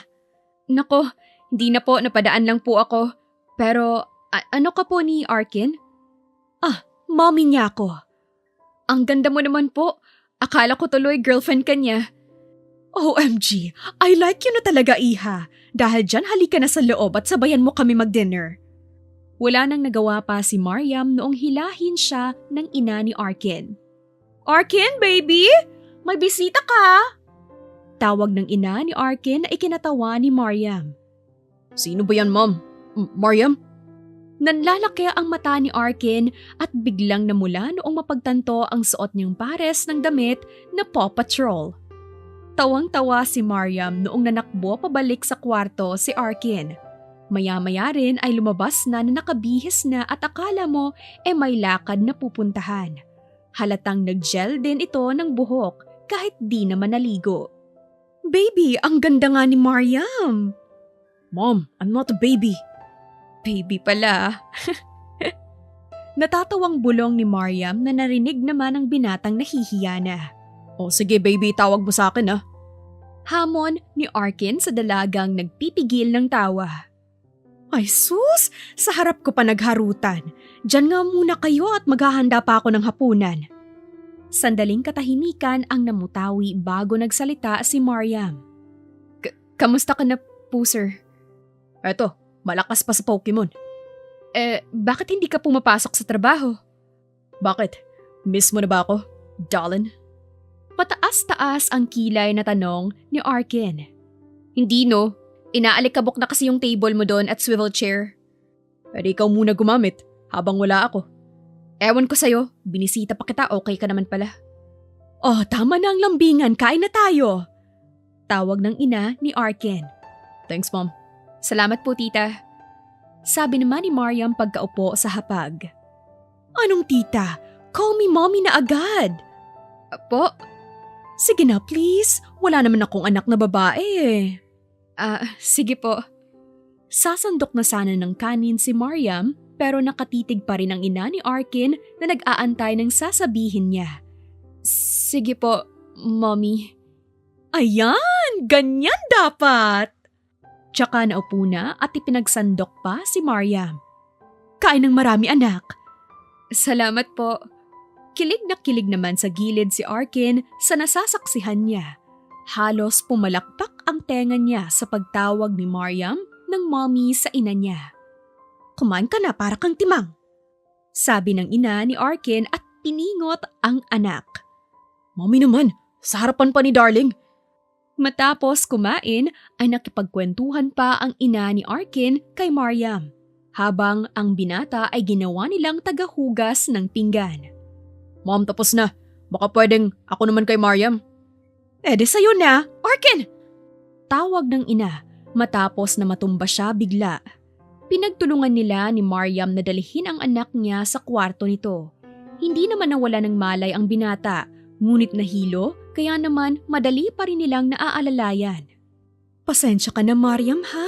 Nako, hindi na po, napadaan lang po ako. Pero ano ka po ni Arkin? Mommy niya ako. Ang ganda mo naman po. Akala ko tuloy girlfriend ka niya. OMG, I like you na talaga, Iha. Dahil dyan halika na sa loob at sabayan mo kami mag-dinner. Wala nang nagawa pa si Mariam noong hilahin siya ng ina ni Arkin. Arkin, baby! May bisita ka! Tawag ng ina ni Arkin na ikinatawa ni Mariam. Sino ba yan, Mom? Mariam? Nanlalaki ang mata ni Arkin at biglang namula noong mapagtanto ang suot niyang pares ng damit na Paw Patrol. Tawang-tawa si Mariam noong nanakbo pabalik sa kwarto si Arkin. Maya-maya rin ay lumabas na nakabihis na at akala mo may lakad na pupuntahan. Halatang nag-gel din ito ng buhok kahit di naman naligo. Baby, ang ganda nga ni Mariam! Mom, I'm not a baby. Baby pala. Natatawang bulong ni Mariam na narinig naman ang binatang nahihiya na. O sige baby, tawag mo sa akin Hamon ni Arkin sa dalagang nagpipigil ng tawa. Ay sus! Sa harap ko pa nagharutan. Diyan nga muna kayo at maghahanda pa ako ng hapunan. Sandaling katahimikan ang namutawi bago nagsalita si Mariam. Kamusta ka na po, sir? Eto, malakas pa sa Pokemon. Bakit hindi ka pumapasok sa trabaho? Bakit? Miss mo na ba ako, darling? Pataas-taas ang kilay na tanong ni Arkin. Hindi no, inaalikabok na kasi yung table mo doon at swivel chair. Pwede ikaw muna gumamit habang wala ako. Ewan ko sa'yo, binisita pa kita, okay ka naman pala. Oh, tama na ang lambingan, kain na tayo. Tawag ng ina ni Arkin. Thanks, Mom. Salamat po, tita. Sabi naman ni Mariam pagkaupo sa hapag. Anong tita? Call me mommy na agad. Po? Sige na please, wala naman akong anak na babae Sige po. Sasandok na sana ng kanin si Mariam pero nakatitig pa rin ang ina ni Arkin na nag-aantay ng sasabihin niya. Sige po, mommy. Ayan, ganyan dapat. Tsaka naupo na at ipinagsandok pa si Mariam. Kain ng marami anak. Salamat po. Kilig na kilig naman sa gilid si Arkin sa nasasaksihan niya. Halos pumalakpak ang tenga niya sa pagtawag ni Mariam ng mommy sa ina niya. Kumain ka na para kang timang. Sabi ng ina ni Arkin at piningot ang anak. Mommy naman, sa harapan pa ni darling. Matapos kumain ay nakipagkwentuhan pa ang ina ni Arkin kay Mariam habang ang binata ay ginawa nilang tagahugas ng pinggan. Mom, tapos na. Baka pwedeng ako naman kay Mariam. Ede sa'yo na, Arkin! Tawag ng ina matapos na matumba siya bigla. Pinagtulungan nila ni Mariam na dalhin ang anak niya sa kwarto nito. Hindi naman nawala ng malay ang binata, ngunit nahilo kaya naman madali pa rin nilang naaalalayan. Pasensya ka na Mariam ha?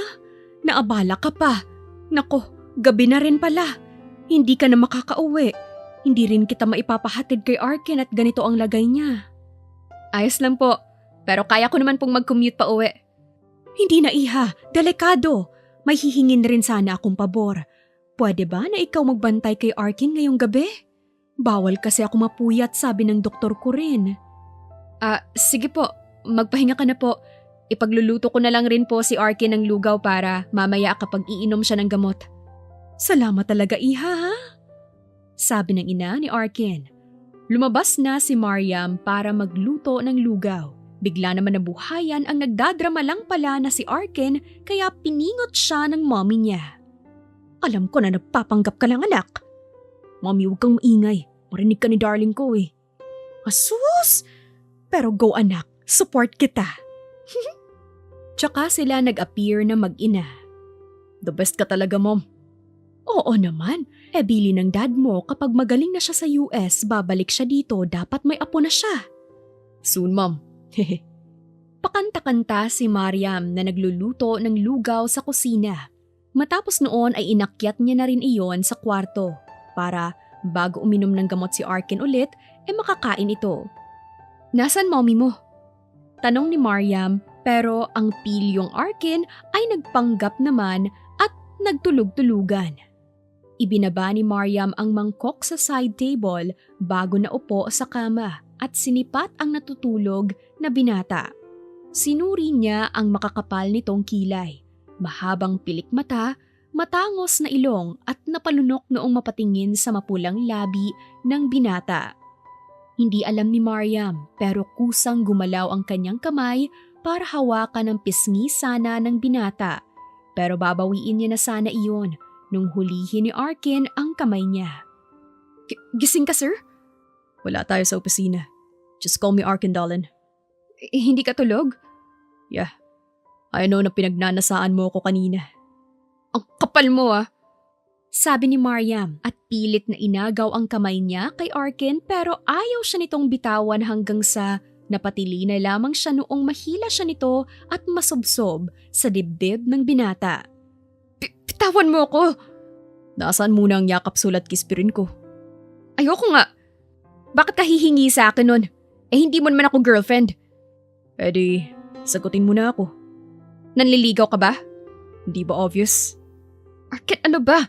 Naabala ka pa. Nako, gabi na rin pala. Hindi ka na makakauwi. Hindi rin kita maipapahatid kay Arkin at ganito ang lagay niya. Ayos lang po, pero kaya ko naman pong mag-commute pa uwi. Hindi na iha, delikado. May hihingin rin sana akong pabor. Pwede ba na ikaw magbantay kay Arkin ngayong gabi? Bawal kasi ako mapuyat, sabi ng doktor ko rin. Sige po, magpahinga ka na po. Ipagluluto ko na lang rin po si Arkin ng lugaw para mamaya kapag iinom siya ng gamot. Salamat talaga iha ha? Sabi ng ina ni Arkin. Lumabas na si Mariam para magluto ng lugaw. Bigla naman nabuhayan ang nagdadrama lang pala na si Arkin kaya piningot siya ng mommy niya. Alam ko na nagpapanggap ka lang, anak. Mommy, huwag kang maingay. Marinig ka ni darling ko eh. Asus! Pero go anak, support kita. Tsaka sila nag-appear na mag-ina. The best ka talaga, mom. Oo naman, bili ng dad mo kapag magaling na siya sa US, babalik siya dito, dapat may apo na siya. Soon, mom. Pakanta-kanta si Mariam na nagluluto ng lugaw sa kusina. Matapos noon ay inakyat niya na rin iyon sa kwarto para bago uminom ng gamot si Arkin ulit, makakain ito. Nasaan mommy mo? Tanong ni Mariam, pero ang pilyong Arkin ay nagpanggap naman at nagtulog-tulugan. Ibinaba ni Mariam ang mangkok sa side table bago naupo sa kama at sinipat ang natutulog na binata. Sinuri niya ang makakapal nitong kilay, mahabang pilik mata, matangos na ilong at napalunok noong mapatingin sa mapulang labi ng binata. Hindi alam ni Mariam pero kusang gumalaw ang kanyang kamay para hawakan ang pisngi sana ng binata, pero babawiin niya na sana iyon nung hulihin ni Arkin ang kamay niya. Gising ka, sir? Wala tayo sa opisina. Just call me Arkin, darling. Hindi ka tulog? Yeah. I know na pinagnanasaan mo ko kanina. Ang kapal mo Sabi ni Mariam at pilit na inagaw ang kamay niya kay Arkin pero ayaw siya nitong bitawan hanggang sa napatili na lamang siya noong mahila siya nito at masubsob sa dibdib ng binata. Bitawan mo ako! Nasaan muna ang yakap sulat kispirin ko? Ayoko nga. Bakit ka hihingi sa akin nun? Hindi mo naman ako girlfriend. Sagutin mo na ako. Nanliligaw ka ba? Hindi ba obvious? Arkin, ano ba?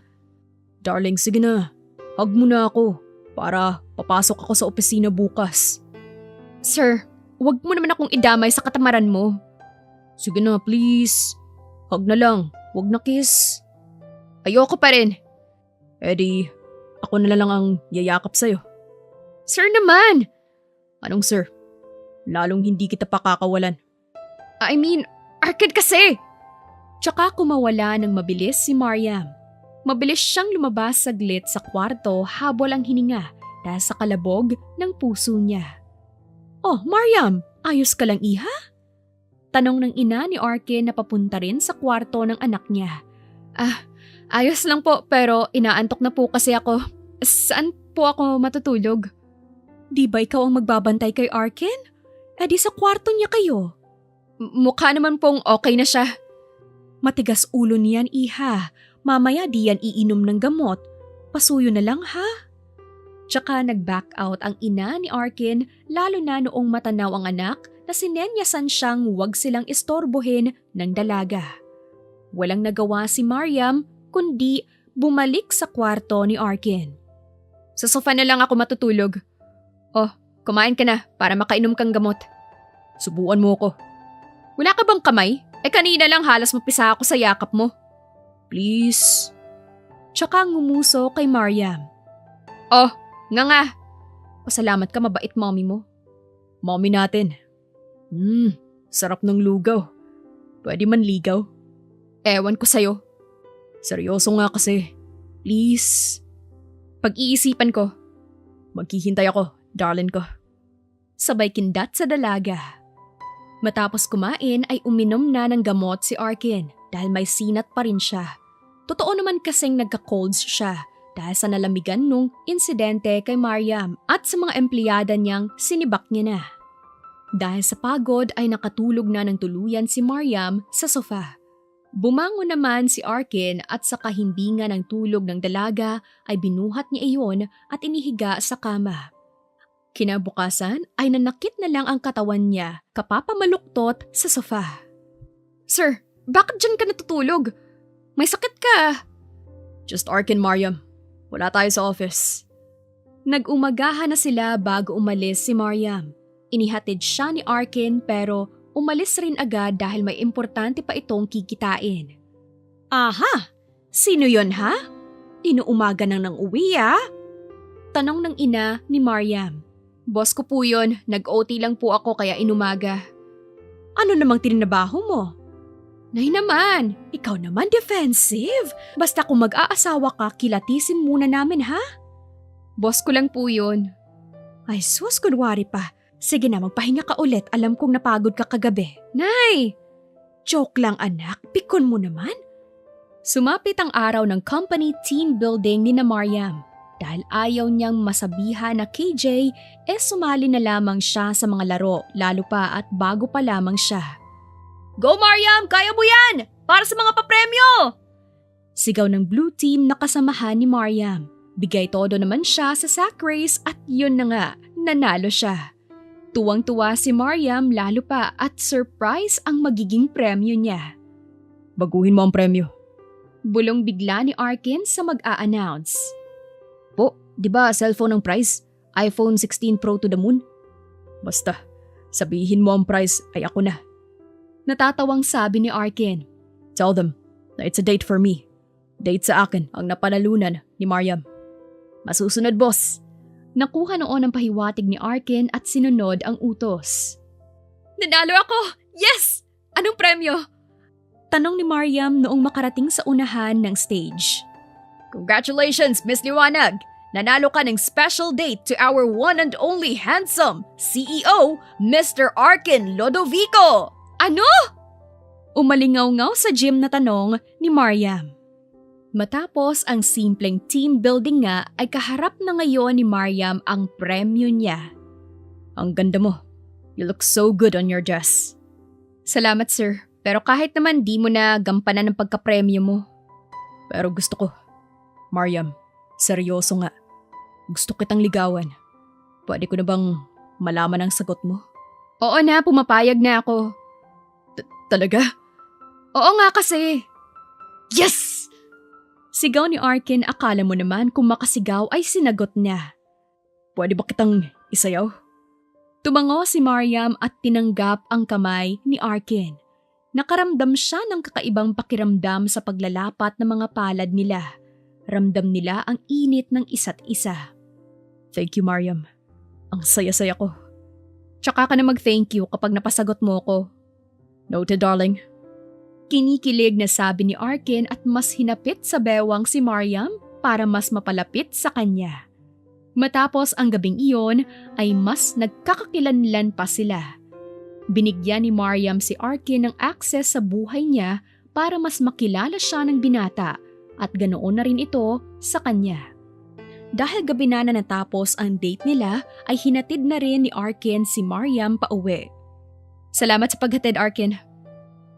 Darling, sige na. Hug mo na ako para papasok ako sa opisina bukas. Sir, wag mo naman akong idamay sa katamaran mo. Sige na, please. Hug na lang, wag na kiss. Ayoko pa rin. Ako na lang ang yayakap sa'yo. Sir naman! Anong sir? Lalong hindi kita pakakawalan. I mean, Arkin kasi! Tsaka kumawala ng mabilis si Mariam. Mabilis siyang lumabas saglit sa kwarto habol ang hininga dahil sa kalabog ng puso niya. Oh, Mariam, ayos ka lang iha? Tanong ng ina ni Arkin na papunta rin sa kwarto ng anak niya. Ayos lang po pero inaantok na po kasi ako. Saan po ako matutulog? Di ba ikaw ang magbabantay kay Arkin? Di sa kwarto niya kayo. Mukha naman pong okay na siya. Matigas ulo niyan iha. Mamaya di yan iinom ng gamot. Pasuyo na lang ha? Tsaka nag-back out ang ina ni Arkin lalo na noong matanaw ang anak na sinenyasan siyang huwag silang istorbohin ng dalaga. Walang nagawa si Mariam kundi bumalik sa kwarto ni Arkin. Sa sofa na lang ako matutulog. Oh, kumain ka na para makainom kang gamot. Subukan mo ko. Wala ka bang kamay? Kanina lang halos mapisa ako sa yakap mo. Please. Tsaka ngumuso kay Mariam. Oh, nga. Pasalamat ka, mabait mommy mo. Mommy natin. Sarap ng lugaw. Pwede man ligaw? Ewan ko sa'yo. Seryoso nga kasi. Please. Pag-iisipan ko. Maghihintay ako, darling ko. Sabay kindat sa dalaga. Matapos kumain ay uminom na ng gamot si Arkin dahil may sinat pa rin siya. Totoo naman kasing nagka-colds siya dahil sa nalamigan nung insidente kay Mariam at sa mga empleyada niyang sinibak niya na. Dahil sa pagod ay nakatulog na ng tuluyan si Mariam sa sofa. Bumangon naman si Arkin at sa kahimbingan ng tulog ng dalaga ay binuhat niya iyon at inihiga sa kama. Kinabukasan ay nanakit na lang ang katawan niya kapapamaluktot sa sofa. Sir, bakit dyan ka natutulog? May sakit ka. Just Arkin, Mariam. Wala tayo sa office. Nag-umagahan na sila bago umalis si Mariam. Inihatid siya ni Arkin pero umalis rin agad dahil may importante pa itong kikitain. Aha! Sino yon ha? Inuumaga nang uwi Tanong ng ina ni Mariam. Boss ko po yun, nag-OT lang po ako kaya inumaga. Ano namang tinrabaho mo? Nay naman, Ikaw naman defensive. Basta kung mag-aasawa ka, kilatisin muna namin ha? boss ko lang po yun. Ay sus, kunwari pa. Sige na, magpahinga ka ulit. Alam kong napagod ka kagabi. Nay! Joke lang anak, pikon mo naman. Sumapit ang araw ng company team building ni na Mariam. Dahil ayaw niyang masabihan na KJ, sumali na lamang siya sa mga laro, lalo pa at bago pa lamang siya. Go Mariam, kaya mo yan! Para sa mga papremyo! Sigaw ng blue team na kasamahan ni Mariam. Bigay todo naman siya sa sack race at yun na nga, nanalo siya. Tuwang-tuwa si Mariam lalo pa at surprise ang magiging premyo niya. Baguhin mo ang premyo. Bulong bigla ni Arkin sa mag-a-announce. Po, di ba cellphone ang prize? iPhone 16 Pro to the moon? Basta, sabihin mo ang prize ay ako na. Natatawang sabi ni Arkin. Tell them na it's a date for me. Date sa akin ang napanalunan ni Mariam. Masusunod, boss. Nakuha noon ang pahiwatig ni Arkin at sinunod ang utos. Nanalo ako! Yes! Anong premyo? Tanong ni Mariam noong makarating sa unahan ng stage. Congratulations, Miss Liwanag! Nanalo ka ng special date to our one and only handsome CEO, Mr. Arkin Lodovico! Ano? Umalingaw-ngaw sa gym na tanong ni Mariam. Matapos ang simpleng team building nga ay kaharap na ngayon ni Mariam ang premyo niya. Ang ganda mo. You look so good on your dress. Salamat sir, pero kahit naman di mo na gampanan ng pagkapremyo mo. Pero gusto ko. Mariam, seryoso nga. Gusto kitang ligawan. Pwede ko na bang malaman ang sagot mo? Oo na, pumapayag na ako. Talaga? Oo nga kasi. Yes! Sigaw ni Arkin, akala mo naman kung makasigaw ay sinagot niya. Pwede ba kitang isayaw? Tumango si Mariam at tinanggap ang kamay ni Arkin. Nakaramdam siya ng kakaibang pakiramdam sa paglalapat ng mga palad nila. Ramdam nila ang init ng isa't isa. Thank you, Mariam. Ang saya-saya ko. Tsaka ka na mag-thank you kapag napasagot mo ko. Noted, darling. Kinikilig na sabi ni Arkin at mas hinapit sa bewang si Mariam para mas mapalapit sa kanya. Matapos ang gabing iyon ay mas nagkakakilanlan pa sila. Binigyan ni Mariam si Arkin ng access sa buhay niya para mas makilala siya ng binata at ganoon na rin ito sa kanya. Dahil gabi na natapos ang date nila ay hinatid na rin ni Arkin si Mariam pauwi. Salamat sa paghatid, Arkin.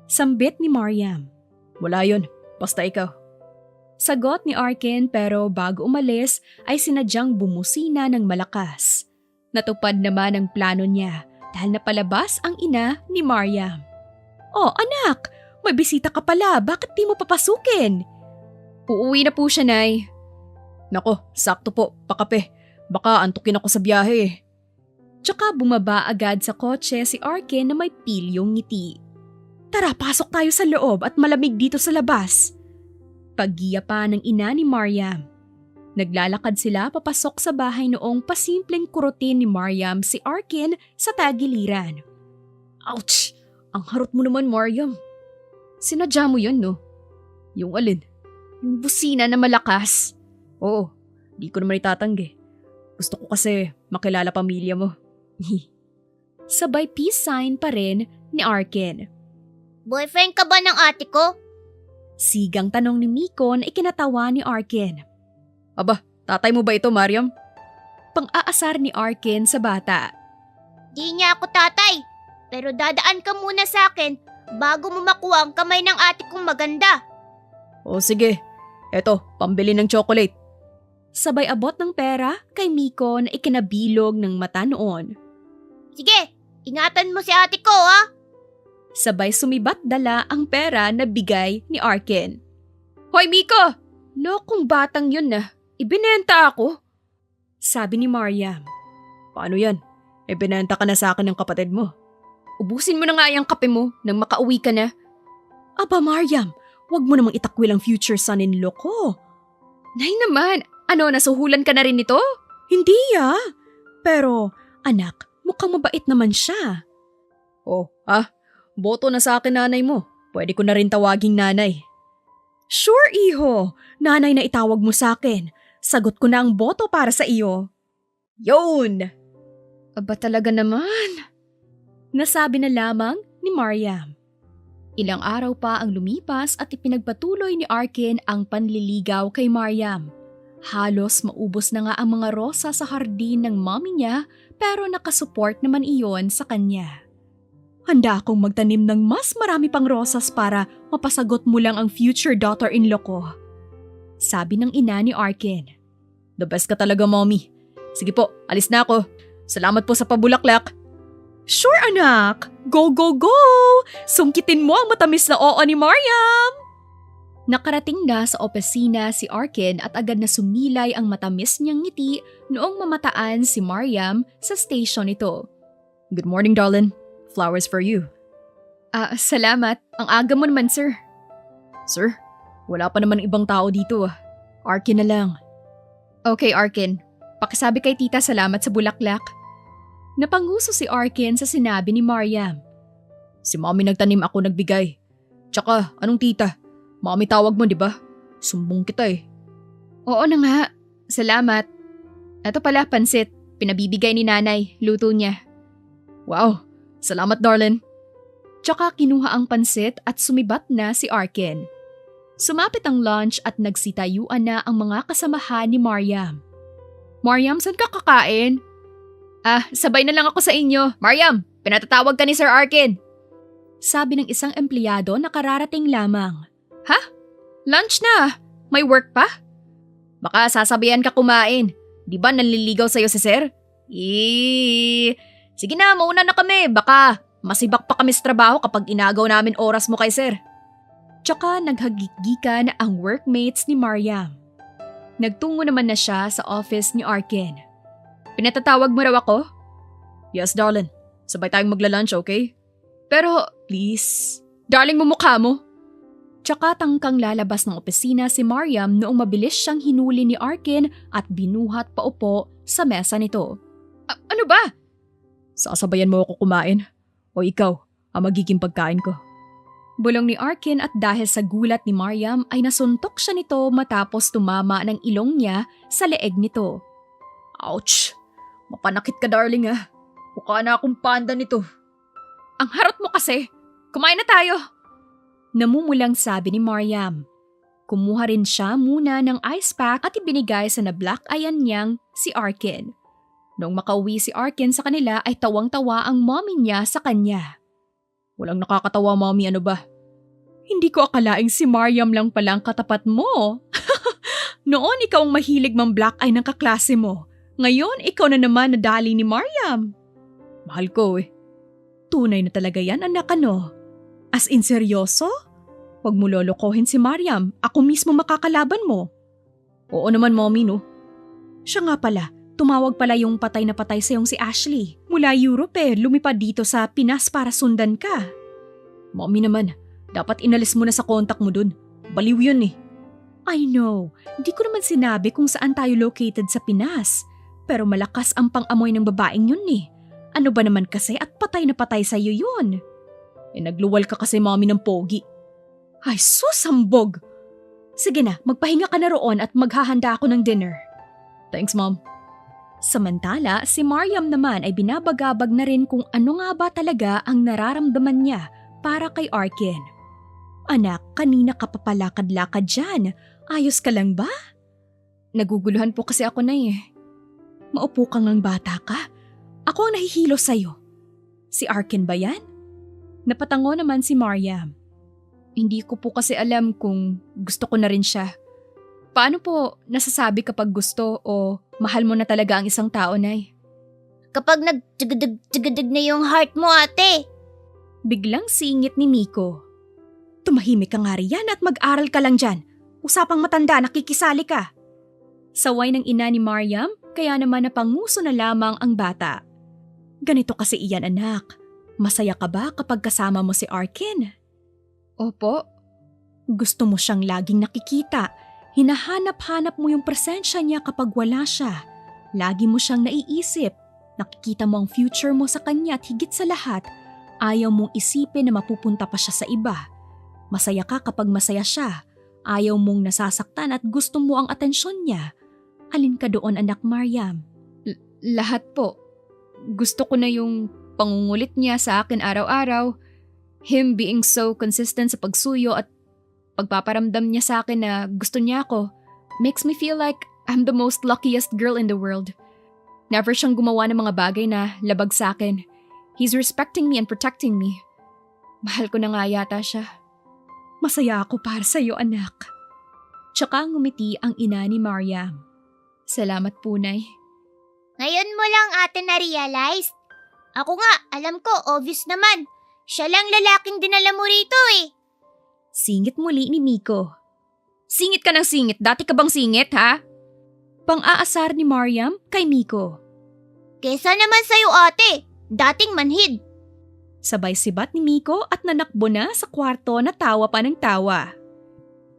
Sambit ni Mariam. Wala yun, basta ikaw. Sagot ni Arkin pero bago umalis ay sinadyang bumusina ng malakas. Natupad naman ang plano niya dahil napalabas ang ina ni Mariam. Oh anak, may bisita ka pala, bakit di mo papasukin? Uuwi na po siya, Nay. Nako, sakto po, pakape. Baka antukin ako sa biyahe. Tsaka bumaba agad sa kotse si Arkin na may pilyong ngiti. Tara, pasok tayo sa loob at malamig dito sa labas. Paggiya pa ng ina ni Mariam. Naglalakad sila papasok sa bahay noong pasimpleng kurutin ni Mariam si Arkin sa tagiliran. Ouch! Ang harot mo naman, Mariam. Sinadya mo yun, no? Yung alin? Yung busina na malakas. Oo, di ko naman itatanggi. Gusto ko kasi makilala pamilya mo. Sabay peace sign pa rin ni Arkin. Boyfriend ka ba ng ate ko? Sigang tanong ni Miko na ikinatawa ni Arkin. Aba, tatay mo ba ito, Mariam? Pang-aasar ni Arkin sa bata. Di niya ako tatay. Pero dadaan ka muna sa akin bago mo makuha ang kamay ng ate kong maganda. O sige, eto, pambili ng chocolate. Sabay abot ng pera kay Miko na ikinabilog ng mata noon. Sige, ingatan mo si ate ko ha. Sabay sumibat dala ang pera na bigay ni Arkin. Hoy Miko! Lokong batang yun na. Ibinenta ako. Sabi ni Mariam. Paano yan? Ibinenta ka na sa akin ng kapatid mo. Ubusin mo na nga yung kape mo nang makauwi ka na. Aba Mariam, wag mo namang itakwil ang future son-in-law ko. Nay naman, ano nasuhulan ka na rin nito? Hindi Pero, anak, mukhang mabait naman siya. Oh, Boto na sa akin nanay mo. Pwede ko na rin tawaging nanay. Sure, iho. Nanay na itawag mo sa akin. Sagot ko na ang boto para sa iyo. Yun! Aba talaga naman. Nasabi na lamang ni Mariam. Ilang araw pa ang lumipas at ipinagpatuloy ni Arkin ang panliligaw kay Mariam. Halos maubos na nga ang mga rosa sa hardin ng mommy niya pero nakasupport naman iyon sa kanya. Handa akong magtanim ng mas marami pang rosas para mapasagot mo lang ang future daughter-in-law ko. Sabi ng ina ni Arkin. The best ka talaga, mommy. Sige po, alis na ako. Salamat po sa pabulaklak. Sure anak! Go, go, go! Sungkitin mo ang matamis na oo ni Mariam! Nakarating na sa opisina si Arkin at agad na sumilay ang matamis niyang ngiti noong mamataan si Mariam sa station ito. Good morning, darling. Flowers for you. Salamat. Ang aga mo naman, sir. Sir, wala pa naman ibang tao dito. Arkin na lang. Okay, Arkin. Pakisabi kay tita salamat sa bulaklak. Napanguso si Arkin sa sinabi ni Mariam. Si mommy nagtanim, ako nagbigay. Tsaka, anong tita? Mommy tawag mo, di ba? Sumbong kita eh. Oo na nga. Salamat. Ito pala, pansit. Pinabibigay ni nanay. Luto niya. Wow. Salamat, darling. Tsaka kinuha ang pansit at sumibat na si Arkin. Sumapit ang lunch at nagsitayuan na ang mga kasamahan ni Mariam. Mariam, saan ka kakain? Sabay na lang ako sa inyo. Mariam, pinatatawag ka ni Sir Arkin. Sabi ng isang empleyado na kararating lamang. Ha? Lunch na? May work pa? Baka sasabihan ka kumain. Di ba nanliligaw sa'yo si Sir? Sige na, mauna na kami. Baka masibak pa kami sa trabaho kapag inagaw namin oras mo kay Sir. Tsaka naghagigikan ang workmates ni Mariam. Nagtungo naman na siya sa office ni Arkin. Pinatatawag mo raw ako? Yes, darling. Sabay tayong magla-lunch, okay? Pero, please, darling mo mukha mo. Tsaka tangkang lalabas ng opisina si Mariam noong mabilis siyang hinuli ni Arkin at binuhat paupo sa mesa nito. Ano ba? Sasabayan mo ako kumain? O ikaw, ang magiging pagkain ko? Bulong ni Arkin at dahil sa gulat ni Mariam ay nasuntok siya nito matapos tumama ng ilong niya sa leeg nito. Ouch! Mapanakit ka, darling ah. Mukha na akong panda nito. Ang harot mo kasi. Kumain na tayo. Namumulang sabi ni Mariam. Kumuha rin siya muna ng ice pack at ibinigay sa na-black eyean niyang si Arkin. Noong makauwi si Arkin sa kanila ay tawang-tawa ang mommy niya sa kanya. Walang nakakatawa, mommy, ano ba? Hindi ko akalaing si Mariam lang palang katapat mo. Noon ikaw ang mahilig mang black eye ng kaklase mo. Ngayon ikaw na naman nadali ni Mariam. Mahal ko eh. Tunay na talaga yan, anak, ano? As in seryoso? Huwag mo lolokohin si Mariam. Ako mismo makakalaban mo. Oo naman, mommy, no? Siya nga pala. Tumawag pala yung patay na patay sa yung si Ashley. Mula Europe lumipad dito sa Pinas para sundan ka. Mommy naman, dapat inalis mo na sa kontak mo dun. Baliw yun eh. I know, di ko naman sinabi kung saan tayo located sa Pinas. Pero malakas ang pang-amoy ng babaeng yun eh. Ano ba naman kasi at patay na patay sa'yo yun? Nagluwal ka kasi, mommy, ng pogi. Ay susambog! Sige na, magpahinga ka na roon at maghahanda ako ng dinner. Thanks, mom. Samantala, si Mariam naman ay binabagabag na rin kung ano nga ba talaga ang nararamdaman niya para kay Arkin. Anak, kanina ka papalakad-lakad dyan. Ayos ka lang ba? Naguguluhan po kasi ako na eh. Maupo kang ng bata ka. Ako ang nahihilo sa'yo. Si Arkin ba yan? Napatango naman si Mariam. Hindi ko po kasi alam kung gusto ko na rin siya. Paano po nasasabi kapag gusto o mahal mo na talaga ang isang tao, Nay? Kapag nag-tsugadag na yung heart mo, ate. Biglang singit ni Miko. Tumahimik ka nga riyan at mag-aral ka lang dyan. Usapang matanda, nakikisali ka. Saway ng ina ni Mariam, kaya naman napanguso na lamang ang bata. Ganito kasi iyan, anak. Masaya ka ba kapag kasama mo si Arkin? Opo. Gusto mo siyang laging nakikita. Hinahanap-hanap mo yung presensya niya kapag wala siya. Lagi mo siyang naiisip. Nakikita mo ang future mo sa kanya at higit sa lahat, Ayaw mong isipin na mapupunta pa siya sa iba. Masaya ka kapag masaya siya. Ayaw mong nasasaktan at gusto mo ang atensyon niya. Alin ka doon, anak Mariam? Lahat po. Gusto ko na yung pangungulit niya sa akin araw-araw. Him being so consistent sa pagsuyo at pagpaparamdam niya sa akin na gusto niya ako makes me feel like I'm the most luckiest girl in the world. Never siyang gumawa ng mga bagay na labag sa akin. He's respecting me and protecting me. Mahal ko na nga yata siya. Masaya ako para sa'yo, anak. Tsaka ngumiti ang ina ni Mariam. Salamat po, Nay. Ngayon mo lang ate na-realize. Ako nga, alam ko, obvious naman. Siya lang lalaking dinala mo rito eh. Singit muli ni Miko. Singit ka ng singit. Dati ka bang singit, ha? Pang-aasar ni Mariam kay Miko. Kesa naman sa'yo ate, dating manhid. Sabay sibat ni Miko at nanakbo na sa kwarto na tawa pa ng tawa.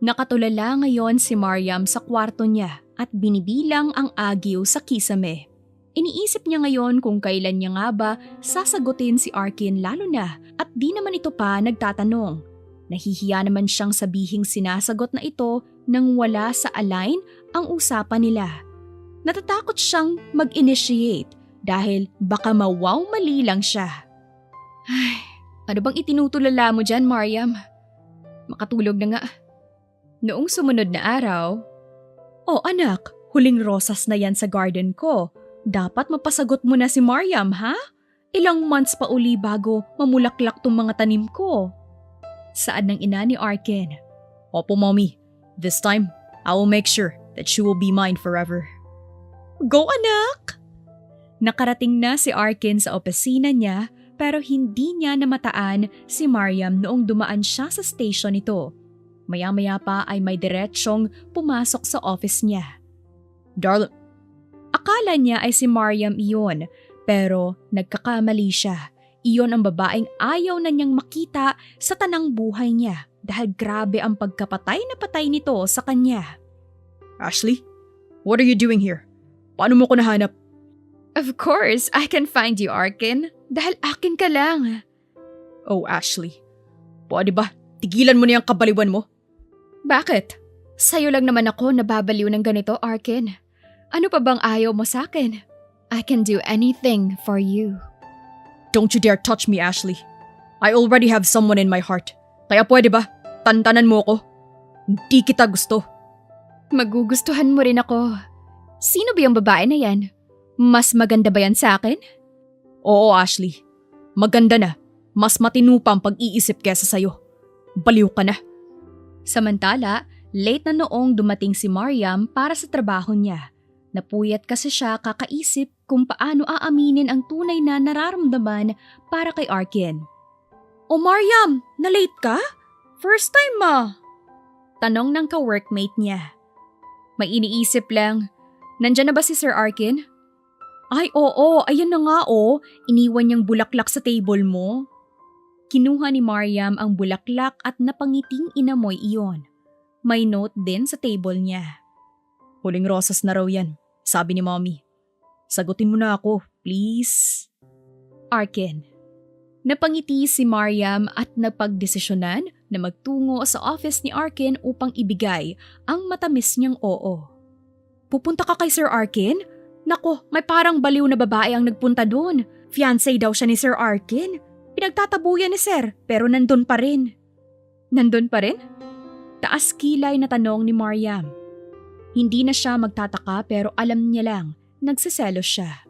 Nakatulala ngayon si Mariam sa kwarto niya at binibilang ang agiw sa kisame. Iniisip niya ngayon kung kailan niya nga ba sasagutin si Arkin lalo na at di naman ito pa nagtatanong. Nahihiya naman siyang sabihing sinasagot na ito nang wala sa align ang usapan nila. Natatakot siyang mag-initiate dahil baka mawaw mali lang siya. Ay, ano bang itinutulala mo dyan, Mariam? Makatulog na nga. Noong sumunod na araw, "Oh anak, huling rosas na yan sa garden ko. Dapat mapasagot mo na si Mariam, ha? Ilang months pa uli bago mamulaklak tong mga tanim ko." Saad ng ina ni Arkin. Opo, Mommy. This time, I will make sure that she will be mine forever. Go, anak! Nakarating na si Arkin sa opisina niya pero hindi niya namataan si Mariam noong dumaan siya sa station nito. Maya-maya pa ay may diretsyong pumasok sa office niya. Darling, Akala niya ay si Mariam iyon pero nagkakamali siya. Iyon ang babaeng ayaw na niyang makita sa tanang buhay niya dahil grabe ang pagkapatay na patay nito sa kanya. Ashley, what are you doing here? Paano mo ko nahanap? Of course, I can find you, Arkin. Dahil akin ka lang. Oh, Ashley. Pwede ba? Tigilan mo na yung kabaliwan mo. Bakit? Sa'yo lang naman ako nababaliw ng ganito, Arkin. Ano pa bang ayaw mo sa akin? I can do anything for you. Don't you dare touch me, Ashley. I already have someone in my heart. Kaya pwede ba? Tantanan mo ko. Hindi kita gusto. Magugustuhan mo rin ako. Sino ba yung babae na yan? Mas maganda ba yan sa akin? Oo, Ashley. Maganda na. Mas matino pa ang pag-iisip kesa sa'yo. Baliw ka na. Samantala, late na noong dumating si Mariam para sa trabaho niya. Napuyat kasi siya kakaisip kung paano aaminin ang tunay na nararamdaman para kay Arkin. "Oh Mariam, na-late ka? First time Tanong ng ka-workmate niya. May iniisip lang. Nandyan na ba si Sir Arkin? Ay oo, ayan na nga iniwan niyang bulaklak sa table mo. Kinuha ni Mariam ang bulaklak at napangiting inamoy iyon. May note din sa table niya. Huling rosas na raw yan, sabi ni Mommy. Sagutin mo na ako, please. Arkin. Napangiti si Mariam at napagdesisyonan na magtungo sa office ni Arkin upang ibigay ang matamis niyang oo. Pupunta ka kay Sir Arkin? Nako, may parang baliw na babae ang nagpunta doon. Fiancé daw siya ni Sir Arkin. Pinagtatabuyan ni Sir, pero nandun pa rin. Nandun pa rin? Taas kilay na tanong ni Mariam. Hindi na siya magtataka pero alam niya lang, nagsiselos siya.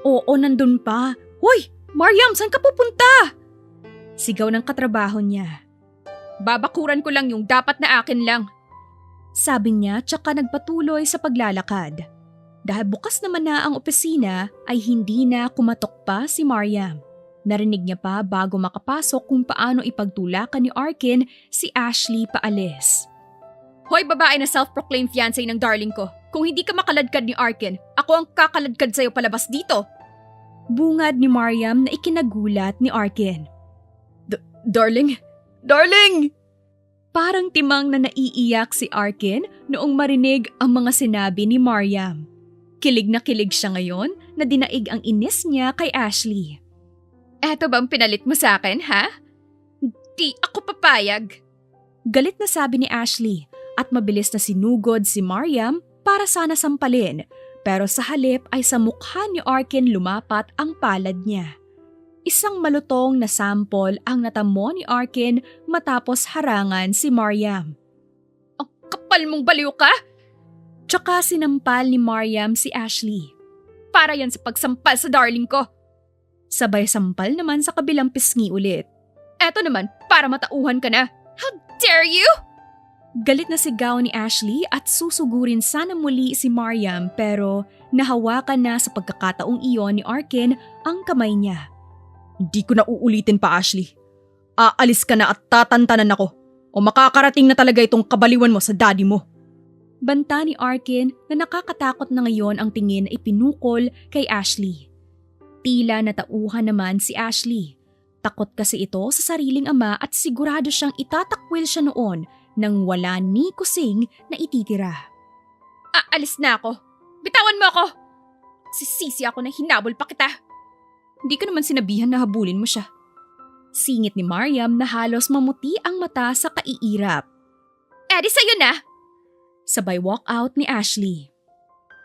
Oo, nandun pa. Hoy, Mariam, saan ka pupunta? Sigaw ng katrabaho niya. Babakuran ko lang yung dapat na akin lang. Sabi niya tsaka nagpatuloy sa paglalakad. Dahil bukas naman na ang opisina ay hindi na kumatok pa si Mariam. Narinig niya pa bago makapasok kung paano ipagtulakan ni Arkin si Ashley paalis. Hoy babae na self-proclaimed fiancé ng darling ko, kung hindi ka makaladkad ni Arkin, ako ang kakaladkad sa'yo palabas dito. Bungad ni Mariam na ikinagulat ni Arkin. Darling? Darling! Parang timang na naiiyak si Arkin noong marinig ang mga sinabi ni Mariam. Kilig na kilig siya ngayon na dinaig ang inis niya kay Ashley. Eto bang pinalit mo sa akin, ha? Di ako papayag. Galit na sabi ni Ashley at mabilis na sinugod si Mariam para sana sampalin, pero sa halip ay sa mukha ni Arkin lumapat ang palad niya. Isang malutong na sample ang natamo ni Arkin matapos harangan si Mariam. Ang kapal mong baliw ka! Tsaka sinampal ni Mariam si Ashley. Para yan sa pagsampal sa darling ko. Sabay sampal naman sa kabilang pisngi ulit. Eto naman, para matauhan ka na. How dare you! Galit na sigaw ni Ashley at susugurin sana muli si Mariam pero nahawakan na sa pagkakataong iyon ni Arkin ang kamay niya. Hindi ko na uulitin pa, Ashley. Aalis ka na at tatantanan ako o makakarating na talaga itong kabaliwan mo sa daddy mo. Banta ni Arkin na nakakatakot na ngayon ang tingin na ipinukol kay Ashley. Tila natauhan naman si Ashley. Takot kasi ito sa sariling ama at sigurado siyang itatakwil siya noon nang wala ni kusing na ititira. Aalis na ako. Bitawan mo ako! Sisisi ako na hinabol pa kita. Hindi ko naman sinabihan na habulin mo siya. Singit ni Mariam na halos mamuti ang mata sa kaiirap. Di sa'yo na! Sabay walk out ni Ashley.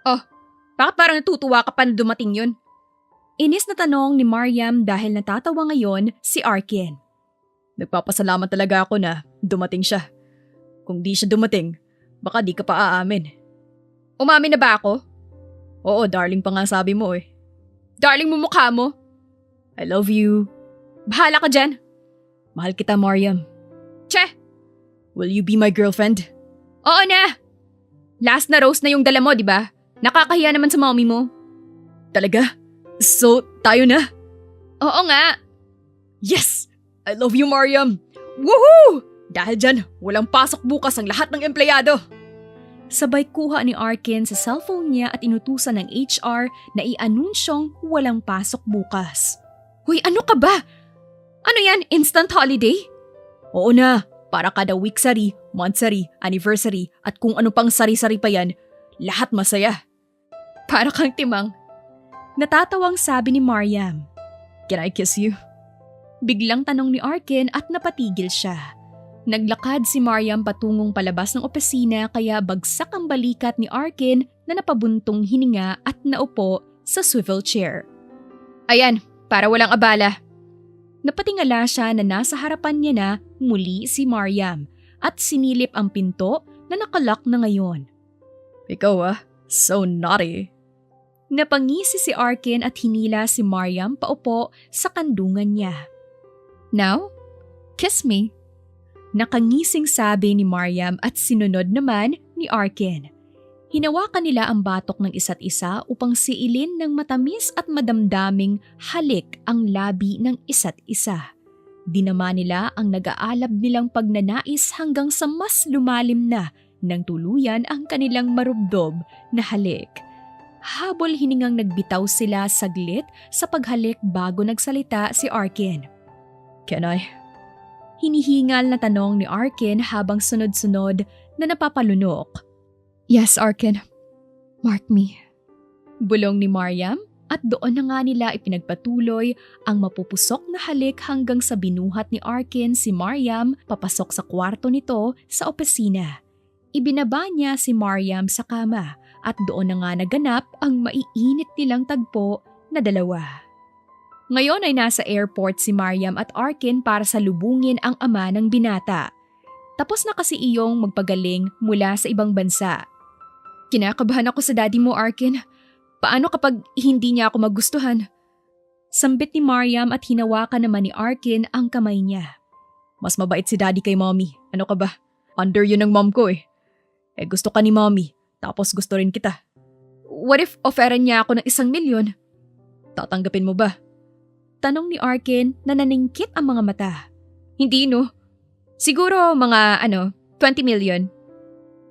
Oh, bakit parang natutuwa ka pa na dumating yun? Inis na tanong ni Mariam dahil natatawa ngayon si Arkin. Nagpapasalamat talaga ako na dumating siya. Kung di siya dumating, baka di ka pa aamin. Umamin na ba ako? Oo, darling pa nga sabi mo eh. Darling mo mukha mo. I love you. Bahala ka dyan. Mahal kita, Mariam. Che! Will you be my girlfriend? Oo na! Last na rose na yung dala mo, di ba? Nakakahiya naman sa mommy mo. Talaga? So, tayo na? Oo nga. Yes! I love you, Mariam! Woohoo! Dahil dyan, walang pasok bukas ang lahat ng empleyado. Sabay kuha ni Arkin sa cellphone niya at inutusan ng HR na i-anunsyong walang pasok bukas. Hoy, ano ka ba? Ano yan, instant holiday? Oo na, para kada week sari, month sari, anniversary at kung ano pang sari-sari pa yan, lahat masaya. Para kang timang. Natatawang sabi ni Mariam. Can I kiss you? Biglang tanong ni Arkin at napatigil siya. Naglakad si Mariam patungong palabas ng opisina kaya bagsak ang balikat ni Arkin na napabuntong hininga at naupo sa swivel chair. Ayan, para walang abala. Napatingala siya na nasa harapan niya na muli si Mariam at sinilip ang pinto na nakalock na ngayon. Ikaw so naughty. Napangisi si Arkin at hinila si Mariam paupo sa kandungan niya. Now, kiss me. Nakangising sabi ni Mariam at sinunod naman ni Arkin. Hinawakan nila ang batok ng isa't isa upang siilin ng matamis at madamdaming halik ang labi ng isa't isa. Dinama nila ang nag-aalab nilang pagnanais hanggang sa mas lumalim na nang tuluyan ang kanilang marubdob na halik. Habol hiningang nagbitaw sila saglit sa paghalik bago nagsalita si Arkin. Can I? Hinihingal na tanong ni Arkin habang sunod-sunod na napapalunok. Yes, Arkin. Mark me. Bulong ni Mariam at doon na nga nila ipinagpatuloy ang mapupusok na halik hanggang sa binuhat ni Arkin si Mariam papasok sa kwarto nito sa opisina. Ibinaba niya si Mariam sa kama at doon na nga naganap ang maiinit nilang tagpo na dalawa. Ngayon ay nasa airport si Mariam at Arkin para salubungin ang ama ng binata. Tapos na kasi iyong magpagaling mula sa ibang bansa. Kinakabahan ako sa daddy mo, Arkin. Paano kapag hindi niya ako magustuhan? Sambit ni Mariam at hinawakan naman ni Arkin ang kamay niya. Mas mabait si daddy kay mommy. Ano ka ba? Under yun ng mom ko eh. Gusto ka ni mommy, tapos gusto rin kita. What if offeran niya ako ng 1 milyon? Tatanggapin mo ba? Tanong ni Arkin na naningkit ang mga mata. Hindi no. Siguro mga 20 million.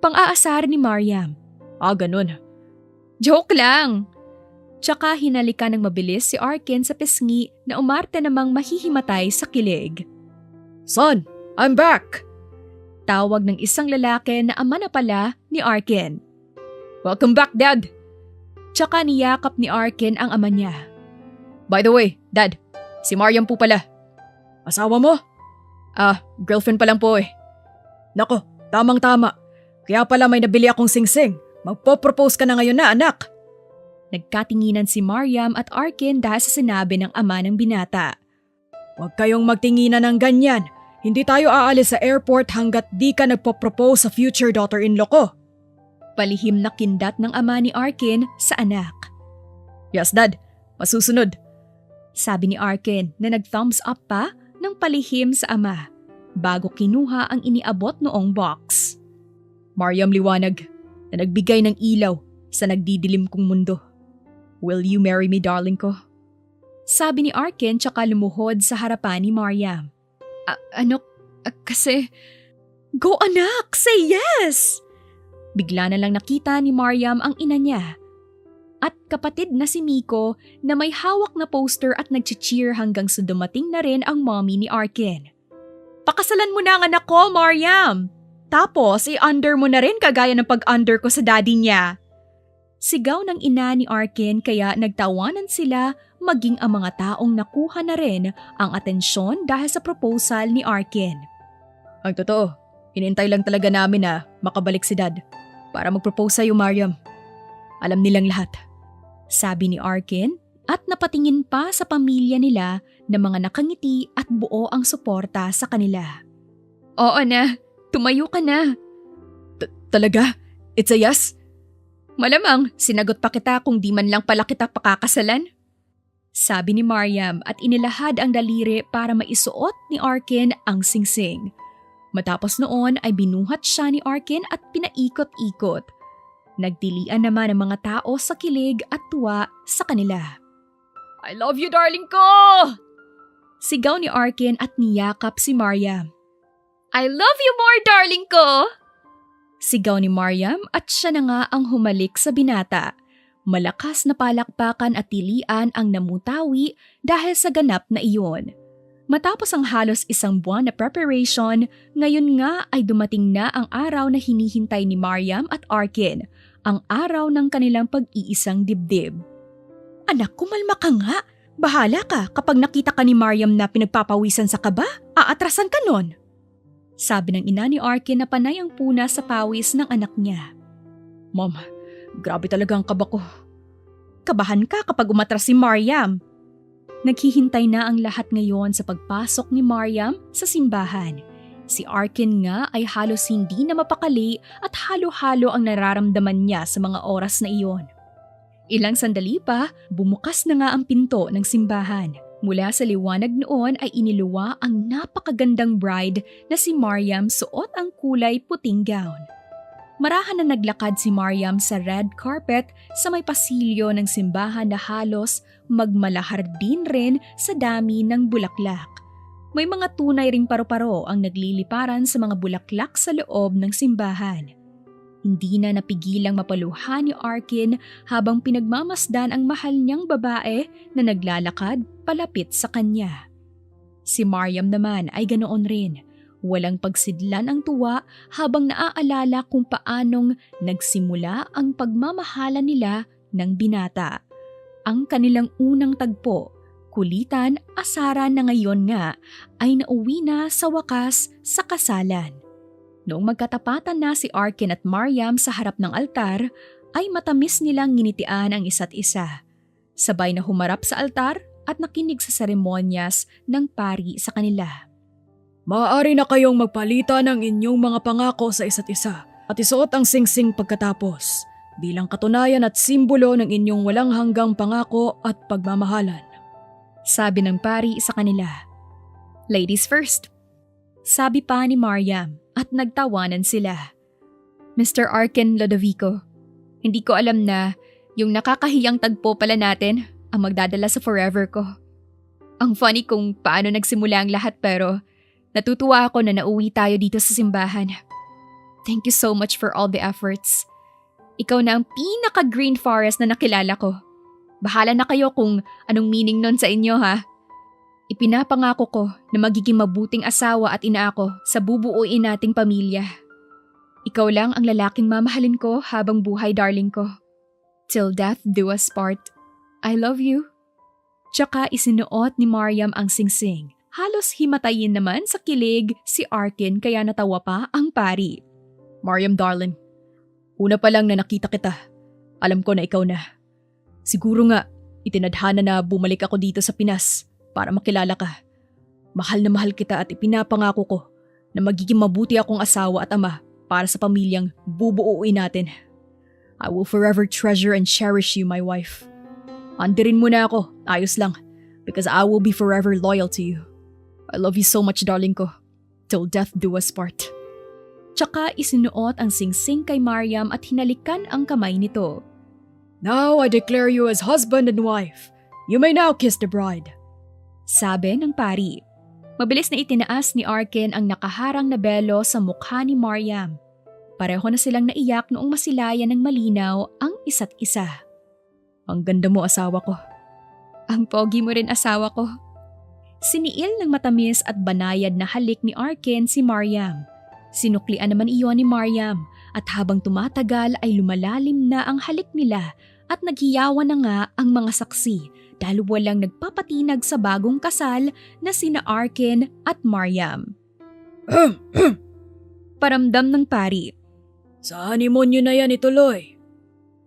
Pang-aasar ni Mariam. Ganun. Joke lang. Tsaka hinalikan ng mabilis si Arkin sa pisngi na umarte namang mahihimatay sa kilig. Son, I'm back! Tawag ng isang lalaki na ama na pala ni Arkin. Welcome back, Dad! Tsaka niyakap ni Arkin ang ama niya. By the way, Dad, Si Mariam po pala. Asawa mo? Girlfriend pa lang po eh. Nako, tamang-tama. Kaya pala may nabili akong singsing. Magpo-propose ka na ngayon na, anak. Nagkatinginan si Mariam at Arkin dahil sa sinabi ng ama ng binata. Huwag kayong magtinginan ng ganyan. Hindi tayo aalis sa airport hanggat di ka nagpo-propose sa future daughter-in-law ko. Palihim na kindat ng ama ni Arkin sa anak. Yes, Dad. Masusunod. Sabi ni Arkin na nag-thumbs up pa ng palihim sa ama bago kinuha ang iniabot noong box. Mariam liwanag na nagbigay ng ilaw sa nagdidilim kong mundo. Will you marry me, darling ko? Sabi ni Arkin tsaka lumuhod sa harapan ni Mariam. Kasi… Go anak! Say yes! Bigla na lang nakita ni Mariam ang ina niya. At kapatid na si Miko na may hawak na poster at nag-cheer hanggang sa dumating na rin ang mommy ni Arkin. Pakasalan mo na ang anak ko, Mariam! Tapos i-under mo na rin kagaya ng pag-under ko sa daddy niya. Sigaw ng ina ni Arkin kaya nagtawanan sila maging ang mga taong nakuha na rin ang atensyon dahil sa proposal ni Arkin. Ang totoo, hinintay lang talaga namin na makabalik si Dad para mag-propose sa'yo, Mariam. Alam nilang lahat. Sabi ni Arkin at napatingin pa sa pamilya nila na mga nakangiti at buo ang suporta sa kanila. Oo na, tumayo ka na. Talaga? It's a yes? Malamang, sinagot pa kita kung di man lang pala kita pakakasalan. Sabi ni Mariam at inilahad ang daliri para maisuot ni Arkin ang singsing. Matapos noon ay binuhat siya ni Arkin at pinaikot-ikot. Nagdilian naman ang mga tao sa kilig at tuwa sa kanila. I love you, darling ko! Sigaw ni Arkin at niyakap si Mariam. I love you more, darling ko! Sigaw ni Mariam at siya na nga ang humalik sa binata. Malakas na palakpakan at tilian ang namutawi dahil sa ganap na iyon. Matapos ang halos isang buwan na preparation, ngayon nga ay dumating na ang araw na hinihintay ni Mariam at Arkin, ang araw ng kanilang pag-iisang dibdib. Anak, kumalma ka nga. Bahala ka kapag nakita ka ni Mariam na pinagpapawisan sa kaba, aatrasan ka nun. Sabi ng ina ni Arkin na panay ang puna sa pawis ng anak niya. Mom, grabe talaga ang kaba ko. Kabahan ka kapag umatras si Mariam. Naghihintay na ang lahat ngayon sa pagpasok ni Mariam sa simbahan. Si Arkin nga ay halos hindi na mapakali at halo-halo ang nararamdaman niya sa mga oras na iyon. Ilang sandali pa, bumukas na nga ang pinto ng simbahan. Mula sa liwanag noon ay iniluwa ang napakagandang bride na si Mariam suot ang kulay puting gown. Marahan na naglakad si Mariam sa red carpet sa may pasilyo ng simbahan na halos magmalahar din rin sa dami ng bulaklak. May mga tunay ring paru-paro ang nagliliparan sa mga bulaklak sa loob ng simbahan. Hindi na napigilang mapaluhan ni Arkin habang pinagmamasdan ang mahal niyang babae na naglalakad palapit sa kanya. Si Mariam naman ay ganoon rin. Walang pagsidlan ang tuwa habang naaalala kung paanong nagsimula ang pagmamahala nila ng binata. Ang kanilang unang tagpo, kulitan, asaran na ngayon nga ay nauwi na sa wakas sa kasalan. Noong magkatapatan na si Arkin at Mariam sa harap ng altar, ay matamis nilang nginitian ang isa't isa. Sabay na humarap sa altar at nakinig sa seremonyas ng pari sa kanila. Maaari na kayong magpalitan ng inyong mga pangako sa isa't isa at isuot ang singsing pagkatapos bilang katunayan at simbolo ng inyong walang hanggang pangako at pagmamahalan. Sabi ng pari sa kanila. Ladies first. Sabi pa ni Mariam at nagtawanan sila. Mr. Arkin Lodovico, hindi ko alam na yung nakakahiyang tagpo pala natin ang magdadala sa forever ko. Ang funny kung paano nagsimula ang lahat pero natutuwa ako na nauwi tayo dito sa simbahan. Thank you so much for all the efforts. Ikaw na ang pinaka-green forest na nakilala ko. Bahala na kayo kung anong meaning nun sa inyo ha. Ipinapangako ko na magiging mabuting asawa at ina ako sa bubuuin nating pamilya. Ikaw lang ang lalaking mamahalin ko habang buhay, darling ko. Till death do us part. I love you. Tsaka isinuot ni Mariam ang singsing. Halos himatayin naman sa kilig si Arkin kaya natawa pa ang pari. Mariam darling, una pa lang na nakita kita, alam ko na ikaw na. Siguro nga, itinadhana na bumalik ako dito sa Pinas para makilala ka. Mahal na mahal kita at ipinapangako ko na magiging mabuti akong asawa at ama para sa pamilyang bubuuin natin. I will forever treasure and cherish you, my wife. Andirin mo na ako, ayos lang, because I will be forever loyal to you. I love you so much, darling ko. Till death do us part. Tsaka isinuot ang singsing kay Mariam at hinalikan ang kamay nito. Now I declare you as husband and wife. You may now kiss the bride. Sabi ng pari. Mabilis na itinaas ni Arkin ang nakaharang na belo sa mukha ni Mariam. Pareho na silang naiyak noong masilayan ng malinaw ang isa't isa. Ang ganda mo, asawa ko. Ang pogi mo rin, asawa ko. Siniil ng matamis at banayad na halik ni Arkin si Mariam. Sinuklian naman iyon ni Mariam at habang tumatagal ay lumalalim na ang halik nila at naghiyawan na nga ang mga saksi dahil walang nagpapatinag sa bagong kasal na sina Arkin at Mariam. Paramdam ng pari. Sa honeymoon nyo na yan ituloy.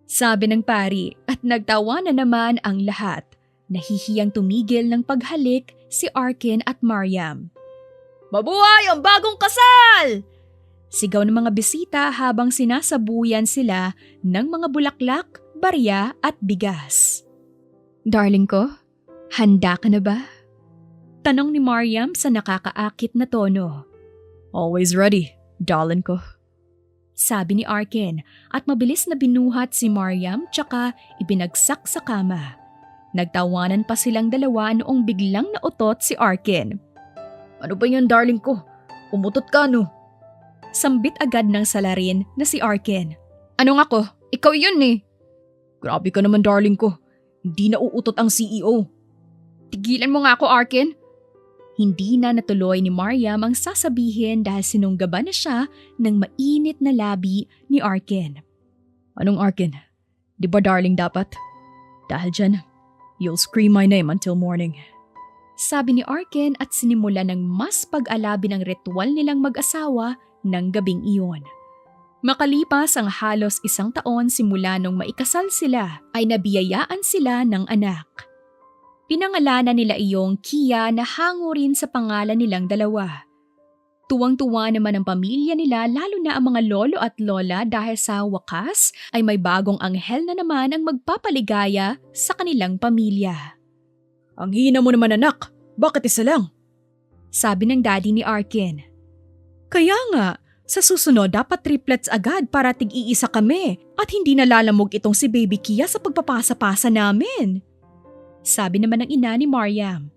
Sabi ng pari at nagtawa na naman ang lahat. Nahihiyang tumigil ng paghalik si Arkin at Mariam. Mabuhay ang bagong kasal! Sigaw ng mga bisita habang sinasabuyan sila ng mga bulaklak, barya at bigas. Darling ko, handa ka na ba? Tanong ni Mariam sa nakakaakit na tono. Always ready, darling ko. Sabi ni Arkin at mabilis na binuhat si Mariam tsaka ibinagsak sa kama. Nagtawanan pa silang dalawa noong biglang nautot si Arkin. Ano ba yan, darling ko? Umutot ka, no? Sambit agad ng salarin na si Arkin. Ano nga ko? Ikaw yun eh. Grabe ka naman, darling ko. Hindi na uutot ang CEO. Tigilan mo nga ako, Arkin. Hindi na natuloy ni Mariam ang sasabihin dahil sinunggaban na siya ng mainit na labi ni Arkin. Anong Arkin? Di ba darling dapat? Dahil dyan, you'll scream my name until morning. Sabi ni Arkin at sinimula ng mas pag-alabi ng ritual nilang mag-asawa ng gabing iyon. Makalipas ang halos 1 taon simula nung maikasal sila ay nabiyayaan sila ng anak. Pinangalanan nila iyong Kia na hango rin sa pangalan nilang dalawa. Tuwang-tuwa naman ang pamilya nila lalo na ang mga lolo at lola dahil sa wakas ay may bagong anghel na naman ang magpapaligaya sa kanilang pamilya. Ang hina mo naman, anak. Bakit isa lang? Sabi ng daddy ni Arkin. Kaya nga, sa susunod dapat triplets agad para tig-iisa kami at hindi nalalamog itong si Baby Kia sa pagpapasa-pasa namin. Sabi naman ng ina ni Mariam.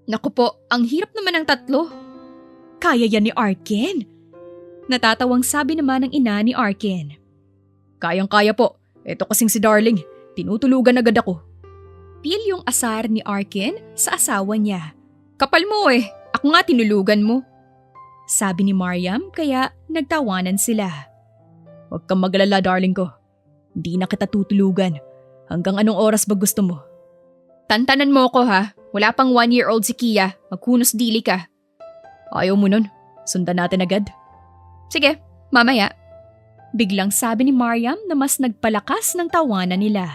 Naku po, ang hirap naman ng 3. Kaya yan ni Arkin. Natatawang sabi naman ng ina ni Arkin. Kayang-kaya po. Ito kasing si Darling. Tinutulugan agad ako. Pil yung asar ni Arkin sa asawa niya. Kapal mo eh. Ako nga tinulugan mo. Sabi ni Mariam kaya nagtawanan sila. Huwag kang magalala, darling ko. Hindi na kita tutulugan. Hanggang anong oras ba gusto mo? Tantanan mo ko ha. Wala pang 1-year-old si Kia. Maghunos dili ka. Ayaw mo nun. Sundan natin agad. Sige, mamaya. Biglang sabi ni Mariam na mas nagpalakas ng tawanan nila.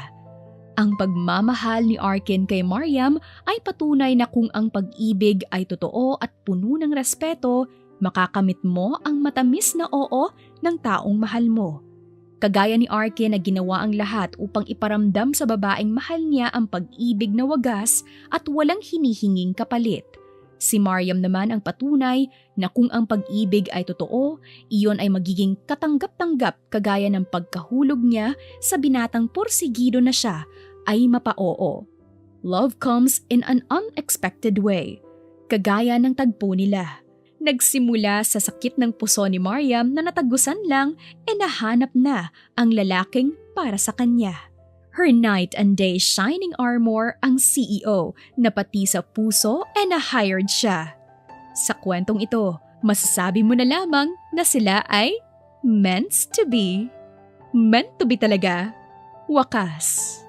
Ang pagmamahal ni Arkin kay Mariam ay patunay na kung ang pag-ibig ay totoo at puno ng respeto, makakamit mo ang matamis na oo ng taong mahal mo. Kagaya ni Arkin na ginawa ang lahat upang iparamdam sa babaeng mahal niya ang pag-ibig na wagas at walang hinihinging kapalit. Si Mariam naman ang patunay na kung ang pag-ibig ay totoo, iyon ay magiging katanggap-tanggap kagaya ng pagkahulog niya sa binatang porsigido na siya ay mapa-oo. Love comes in an unexpected way, kagaya ng tagpo nila. Nagsimula sa sakit ng puso ni Mariam na natagusan lang nahanap na ang lalaking para sa kanya. Her night and day shining armor ang CEO na pati sa puso na-hired siya. Sa kwentong ito, masasabi mo na lamang na sila ay meant to be. Meant to be talaga. Wakas.